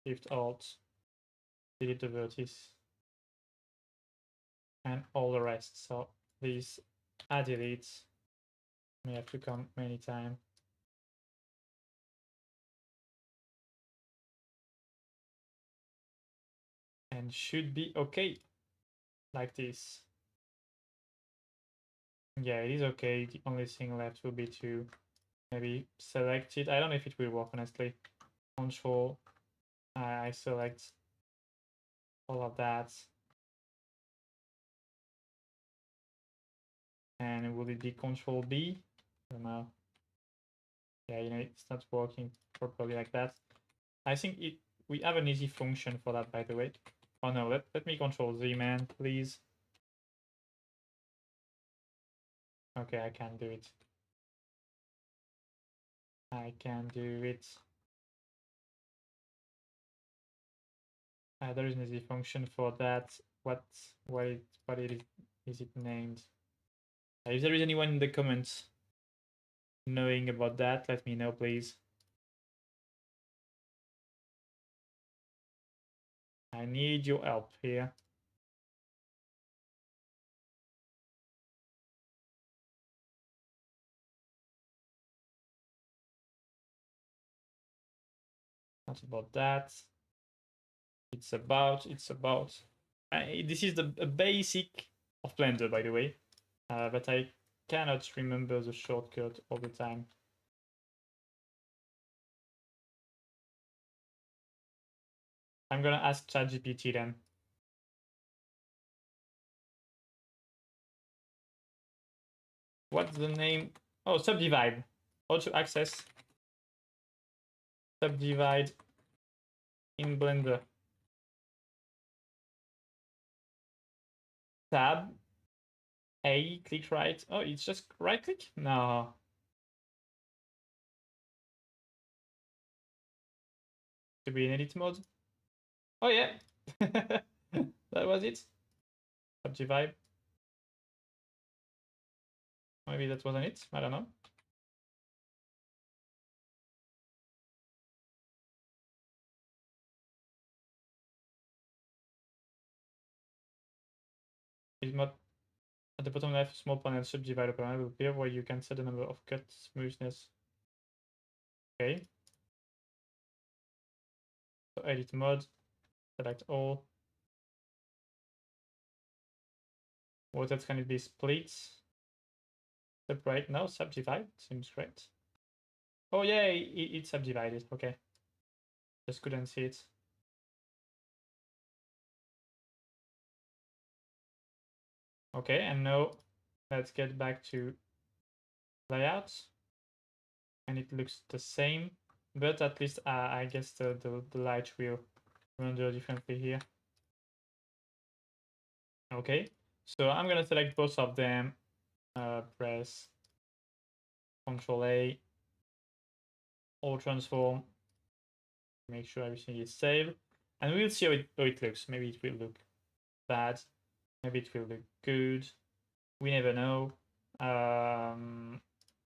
[SPEAKER 1] Shift Alt. Delete the vertice. And all the rest. So these are deletes. May have to come many times. And should be okay. Like this. Yeah, it is okay. The only thing left will be to maybe select it. I don't know if it will work, honestly. Control. I select all of that. And will it be Control B? I don't know. Yeah, you know, it's not working properly like that. I think we have an easy function for that, by the way. Oh no, let me Control Z, man, please. Okay, I can do it. I can do it. There is an easy function for that. What is it named? If there is anyone in the comments knowing about that, let me know, please. I need your help here. Not about that. It's about. This is the basic of Blender, by the way, but I cannot remember the shortcut all the time. I'm gonna ask ChatGPT then. What's the name? Oh, subdivide. How to access subdivide in Blender. Tab A, click right. Oh, it's just right click? No. To be in edit mode. Oh yeah, That was it. PUBG vibe. Maybe that wasn't it. I don't know. Is mod at the bottom left, small panel subdivide panel will appear where you can set the number of cut smoothness. Okay. So edit mode, select all. What else can it be? Split. Separate. No, subdivide. Seems great. Oh yeah, it's subdivided. Okay. Just couldn't see it. Okay, and now let's get back to layout. And it looks the same, but at least I guess the light will render differently here. Okay, so I'm gonna select both of them, press Ctrl A, all transform, make sure everything is saved, and we'll see how it looks. Maybe it will look bad, maybe it will look good, we never know.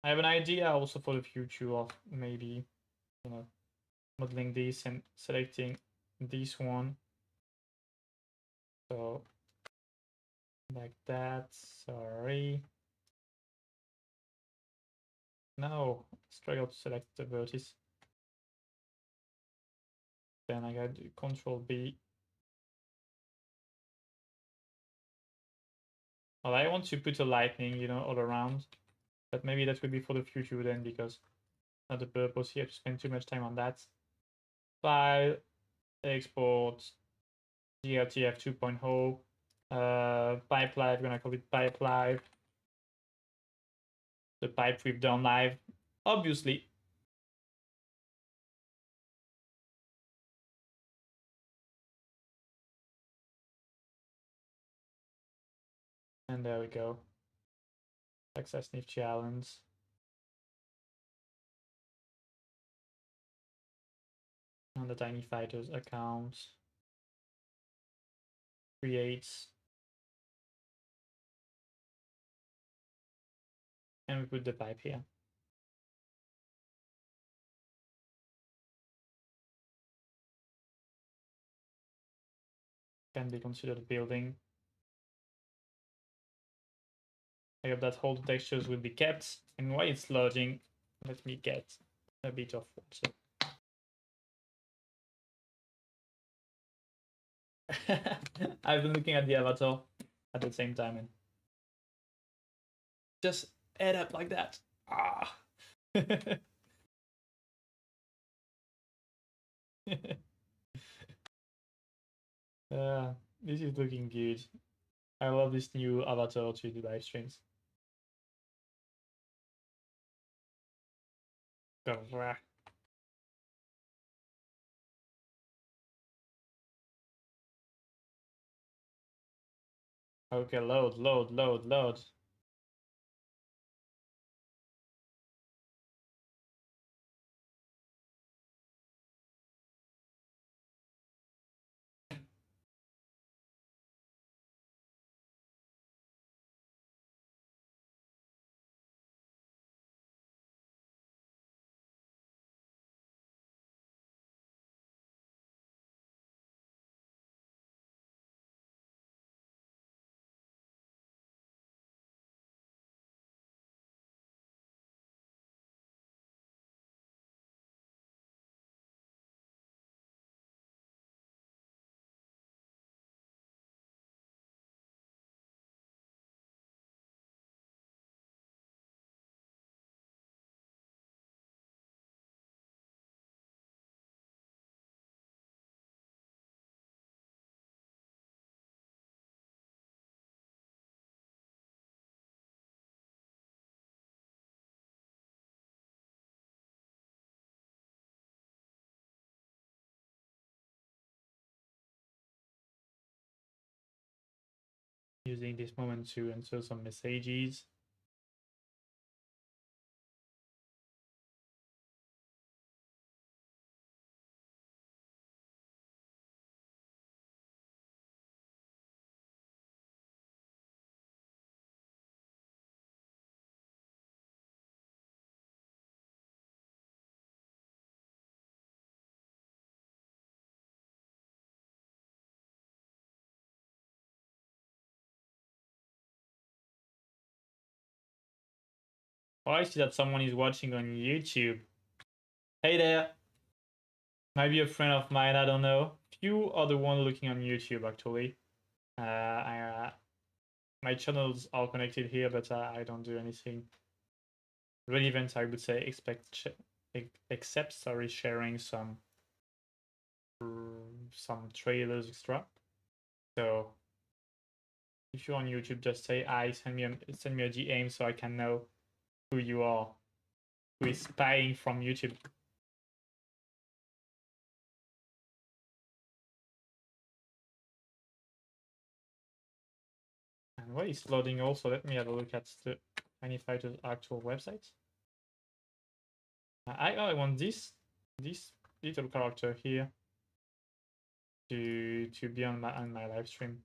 [SPEAKER 1] I have an idea also for the future of maybe, you know, modeling this and selecting this one. So like that, sorry. No, struggle to select the vertex. Then I gotta do Control B. Well, I want to put a lightning, you know, all around. But maybe that will be for the future then, because not the purpose here to spend too much time on that. File, export, GLTF 2.0, pipe live, gonna call it pipe live. The pipe we've done live, obviously. And there we go. Access Nifty Islands. On the Tiny Fighters account. Creates. And we put the pipe here. Can be considered a building. I hope that all the textures will be kept. And while it's loading, let me get a bit of water. I've been looking at the avatar at the same time and just add up like that. Ah. This is looking good. I love this new avatar to the live streams. Okay, load, load, load, load. Using this moment to answer some messages. Oh, I see that someone is watching on YouTube. Hey there. Maybe a friend of mine, I don't know. You are the one looking on YouTube, actually. My channels are connected here, but I don't do anything relevant, I would say, except sharing some trailers extra. So if you're on YouTube, just say hi, send me a DM so I can know who you are, who is spying from YouTube. And what is loading also? Let me have a look at the Tiny Fighter's actual website. I want this little character here to be on my live stream.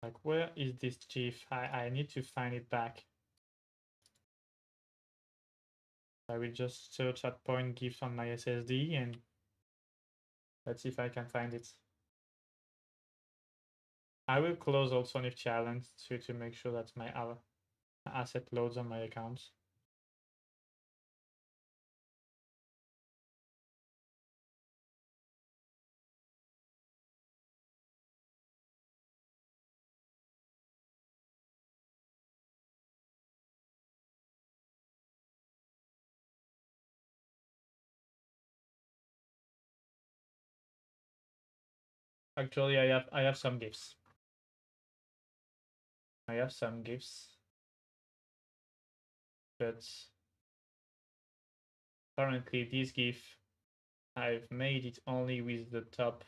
[SPEAKER 1] Like, where is this GIF? I need to find it back. I will just search at point GIF on my SSD and let's see if I can find it. I will close also Nifty Island to make sure that my asset loads on my account. Actually, I have some GIFs. I have some GIFs, but currently this GIF, I've made it only with the top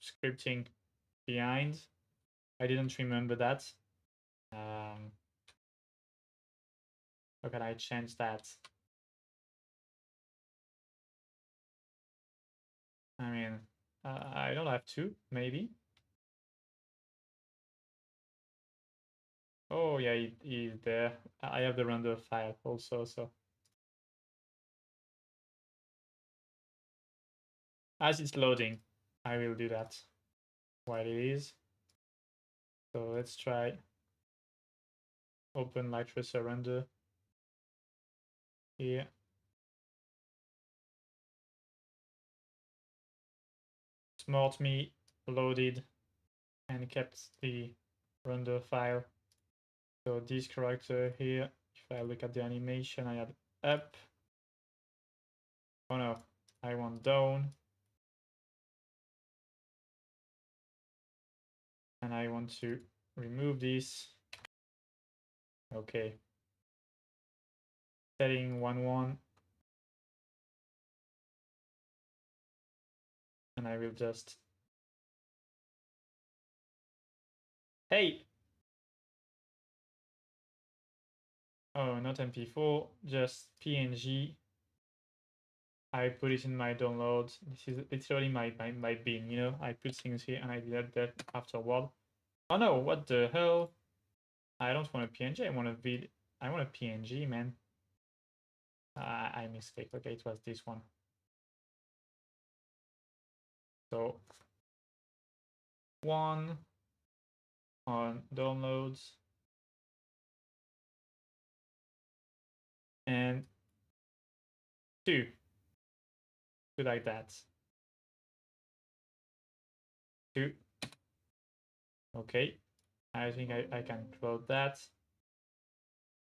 [SPEAKER 1] scripting behind. I didn't remember that. How can I change that? I mean, I don't have to, maybe. Oh yeah, it is there. I have the render file also, so as it's loading, I will do that while it is. So let's try open my tracer render here. Smart me loaded and kept the render file. So this character here, if I look at the animation, I have up. Oh no, I want down. And I want to remove this. Okay. Setting 1-1. And I will just... Hey! Oh, not MP4, just PNG. I put it in my download. This is literally my bin, you know? I put things here and I did that afterward. Oh no, what the hell? I don't want a PNG, I want a PNG, man. I mistake. Okay, it was this one. So 1 on downloads and 2 like that. 2. Okay, I think I can close that.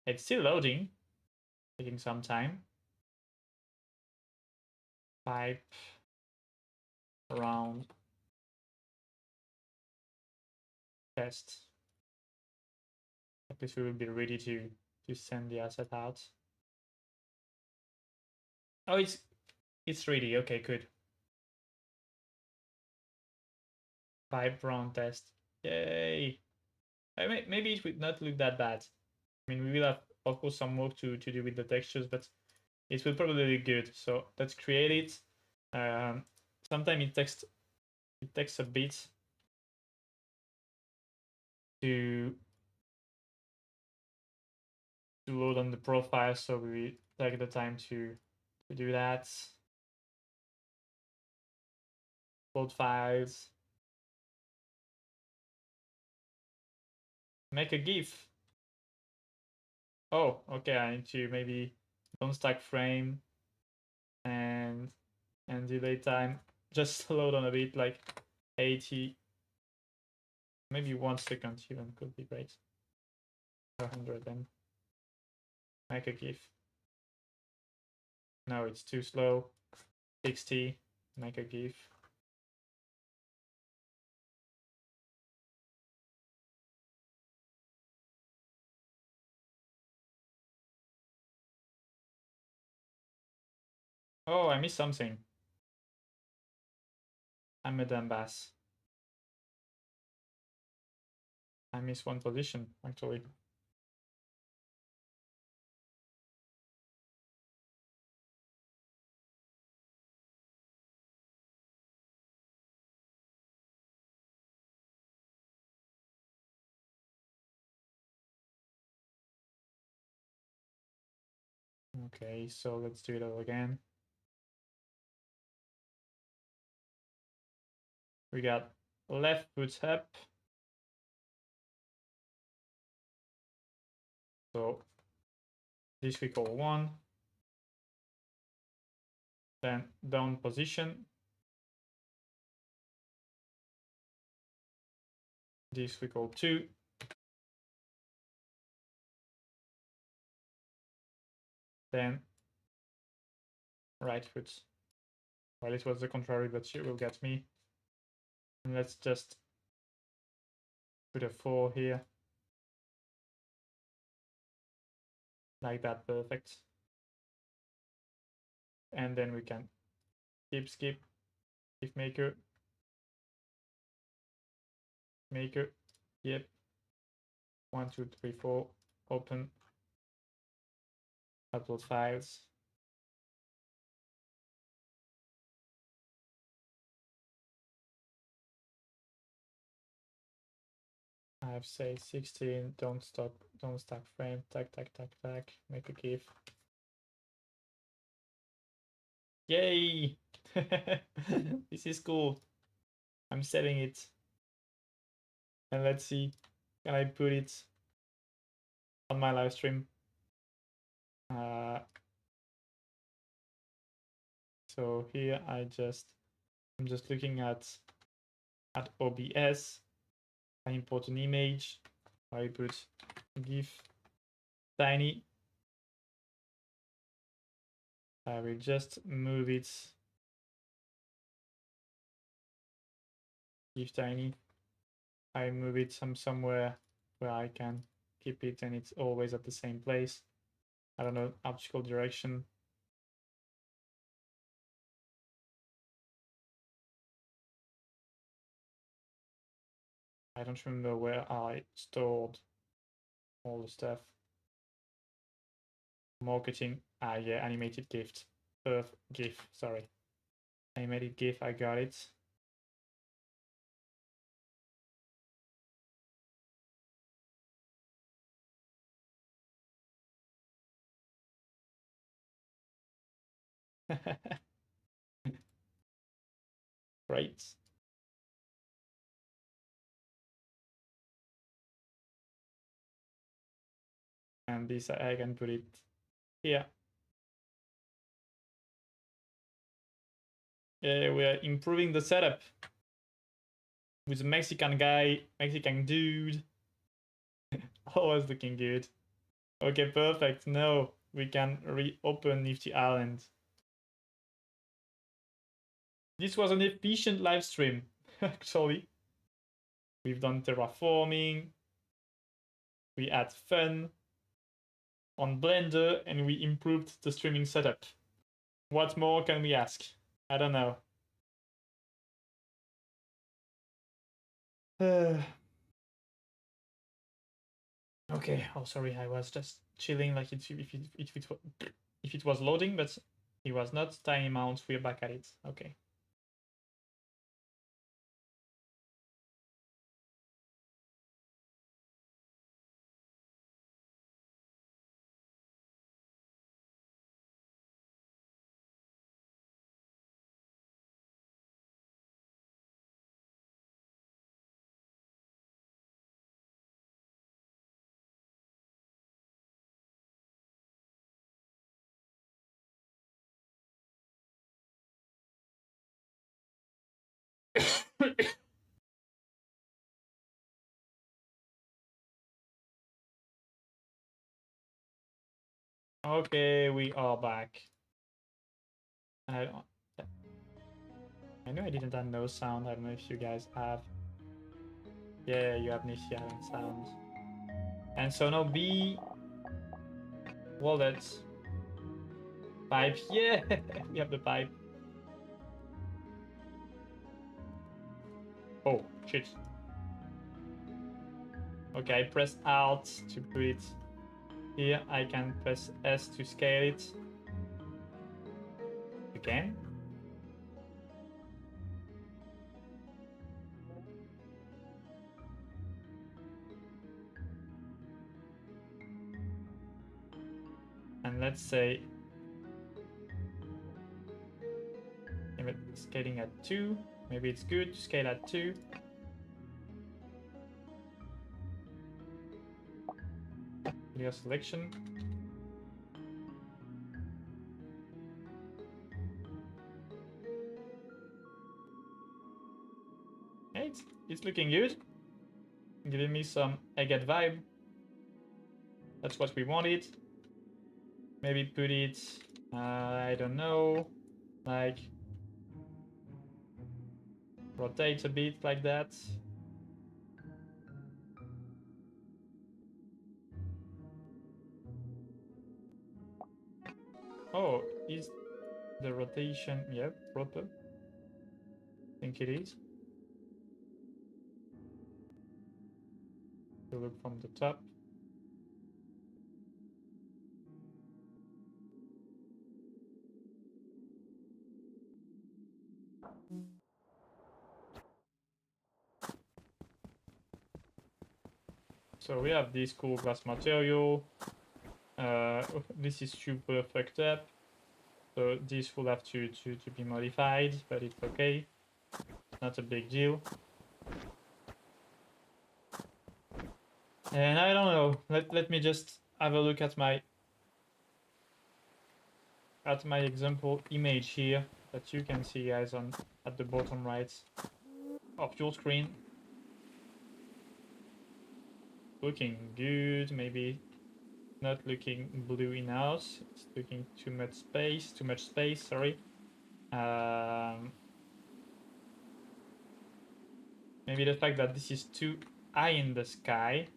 [SPEAKER 1] It's still loading, taking some time. Pipe around test. At least we will be ready to send the asset out. Oh, it's ready. Okay, good. Pipe round test. Yay! Maybe it would not look that bad. I mean, we will have, of course, some work to do with the textures, but it will probably look good. So let's create it. Sometimes it takes a bit to load on the profile, so we take the time to do that. Load files. Make a GIF. Oh, okay, I need to maybe don't stack frame and delay time. Just slow down a bit, like 80. Maybe 1 second even could be great. 100 then. Make a GIF. No, it's too slow. 60. Make a GIF. Oh, I missed something. I'm a dumb bass. I missed one position, actually. Okay, so let's do it all again. We got left foot up. So this we call 1. Then down position. This we call 2. Then right foot. Well, it was the contrary, but you will get me. And let's just put a 4 here. Like that, perfect. And then we can skip, if maker, yep. 1, 2, 3, 4, open, upload files. I have say 16, don't stack frame, tack, make a GIF. Yay! This is cool. I'm saving it. And let's see, can I put it on my live stream? So here I'm just looking at OBS. I import an image. I put GIF tiny. I will just move it. GIF tiny. I move it somewhere where I can keep it and it's always at the same place. I don't know, optical direction. I don't remember where I stored all the stuff. Marketing. Yeah, animated gift. GIF, sorry. Animated GIF, I got it. Great. And this I can put it here. We're improving the setup with a Mexican guy, Mexican dude. Always looking good. Okay, perfect. Now we can reopen Nifty Island. This was an efficient live stream, actually. We've done terraforming. We had fun on Blender and we improved the streaming setup. What more can we ask? I don't know. Okay. Oh, sorry. I was just chilling, like if it was loading, but it was not. Tiny amounts. We're back at it. Okay. Okay, we are back. I know I didn't have no sound. I don't know if you guys have. Yeah, you have Nifty Island sound. And so now B wallet pipe. Yeah, we have the pipe. Oh shit. Okay, I press Alt to put it here. I can press S to scale it. Again. And let's say scaling at 2. Maybe it's good to scale at 2. Clear selection. Hey, it's looking good. Giving me some agate vibe. That's what we wanted. Maybe put it, I don't know, like rotate a bit like that. Oh, is the rotation, yep, proper? I think it is. To look from the top. So we have this cool glass material. This is super fucked up. So this will have to be modified, but it's okay. Not a big deal. And I don't know. Let me just have a look at my example image here that you can see, guys, on at the bottom right of your screen. Looking good. Maybe not looking blue enough. It's looking too much space. Sorry. Maybe the fact that this is too high in the sky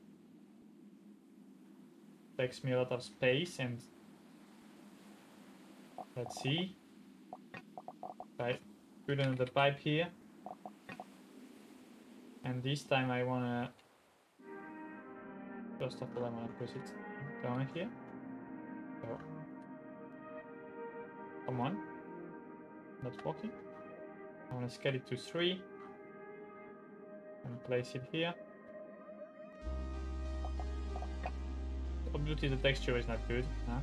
[SPEAKER 1] takes me a lot of space. And let's see. I put another pipe here, and this time I wanna, first of all, I wanna put it down here. So, come on, not working. I wanna scale it to 3 and place it here. Obviously the texture is not good, huh?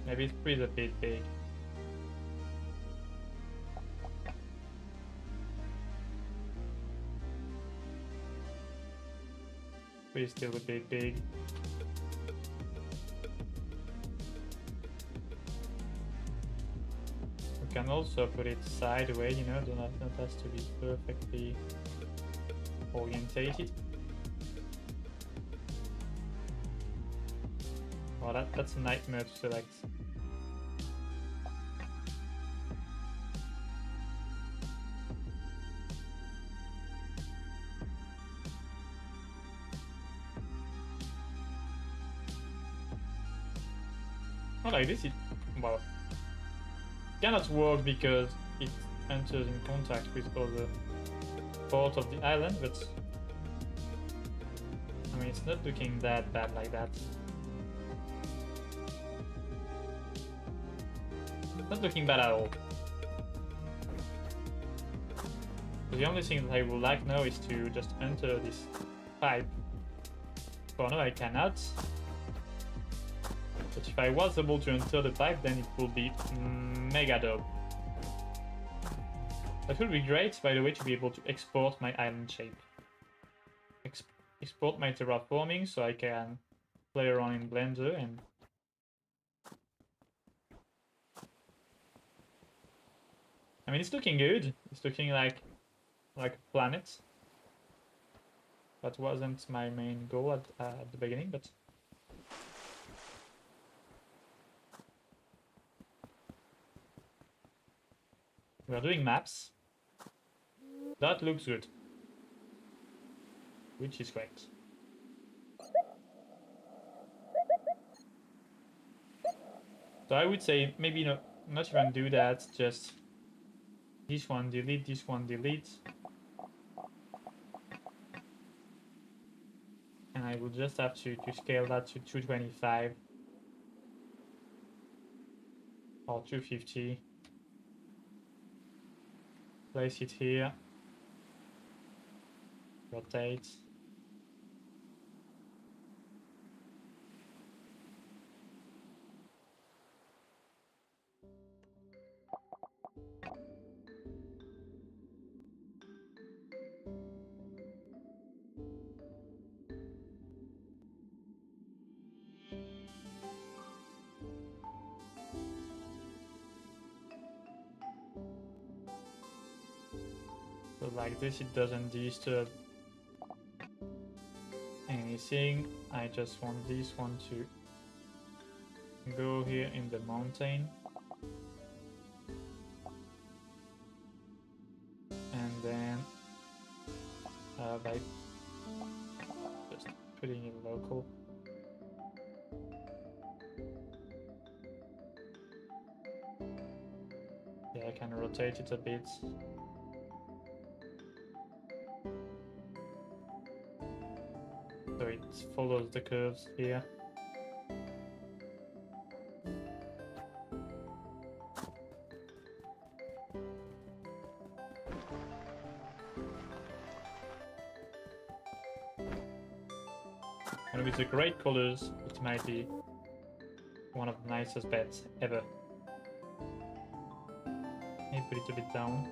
[SPEAKER 1] Maybe it's pretty a bit big. Pretty still a bit big. We can also put it sideways, you know, not has to be perfectly orientated. Oh, that's a nightmare to select. Not like this, it, well, cannot work because it enters in contact with other part of the island, but I mean, it's not looking that bad like that. It's not looking bad at all. The only thing that I would like now is to just enter this pipe. For now I cannot. But if I was able to enter the pipe, then it would be mega dope. That would be great, by the way, to be able to export my island shape. Export my terraforming so I can play around in Blender and I mean, it's looking good. It's looking like a planet. That wasn't my main goal at the beginning, but we are doing maps. That looks good, which is correct. So I would say maybe not even do that, just this one delete, this one delete. And I will just have to scale that to 225 or 250. Place it here. Rotate. So like this, it doesn't disturb anything. I just want this one to go here in the mountain. And then by just putting it local. Yeah, I can rotate it a bit. So it follows the curves here. And with the great colors, it might be one of the nicest beds ever. Let me put it a bit down.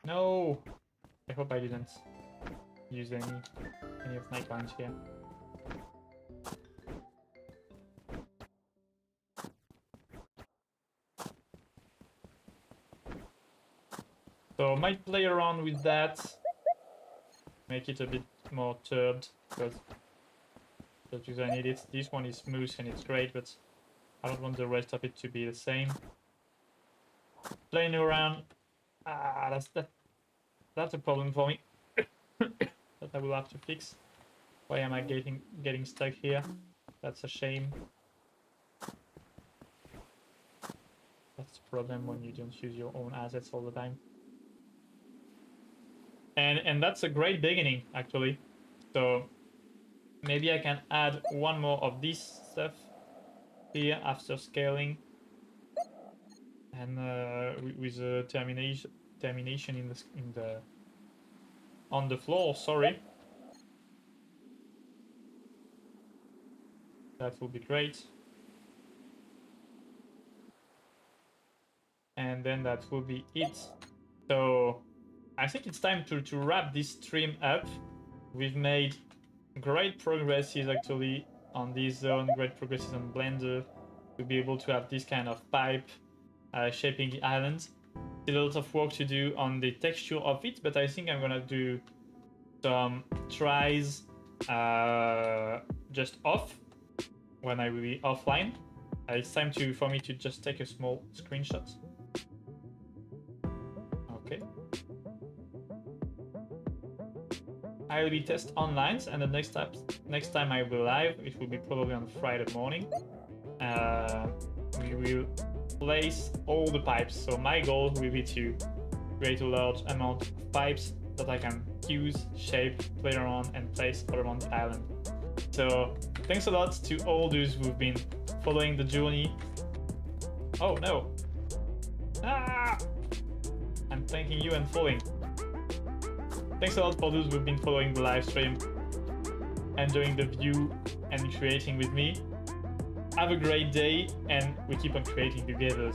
[SPEAKER 1] No! I hope I didn't use any of my lines here. So I might play around with that, make it a bit more turbed, because I need it. This one is smooth and it's great, but I don't want the rest of it to be the same. Playing around, that's a problem for me that I will have to fix. Why am I getting stuck here? That's a shame. That's the problem when you don't use your own assets all the time. And that's a great beginning, actually. So maybe I can add one more of this stuff here after scaling, and with a termination on the floor. Sorry, that will be great. And then that will be it. So I think it's time to wrap this stream up. We've made great progresses actually on this zone, great progresses on Blender to be able to have this kind of pipe shaping the island. Still a lot of work to do on the texture of it, but I think I'm gonna do some tries just off when I will be offline. It's time for me to just take a small screenshot. Okay. I will be test online, and the next time I will live, it will be probably on Friday morning. We will place all the pipes. So my goal will be to create a large amount of pipes that I can use, shape, play around, and place all around the island. So thanks a lot to all those who've been following the journey. Oh no! Ah! I'm thanking you and following. Thanks a lot for those who've been following the live stream, enjoying the view, and creating with me. Have a great day, and we keep on creating together.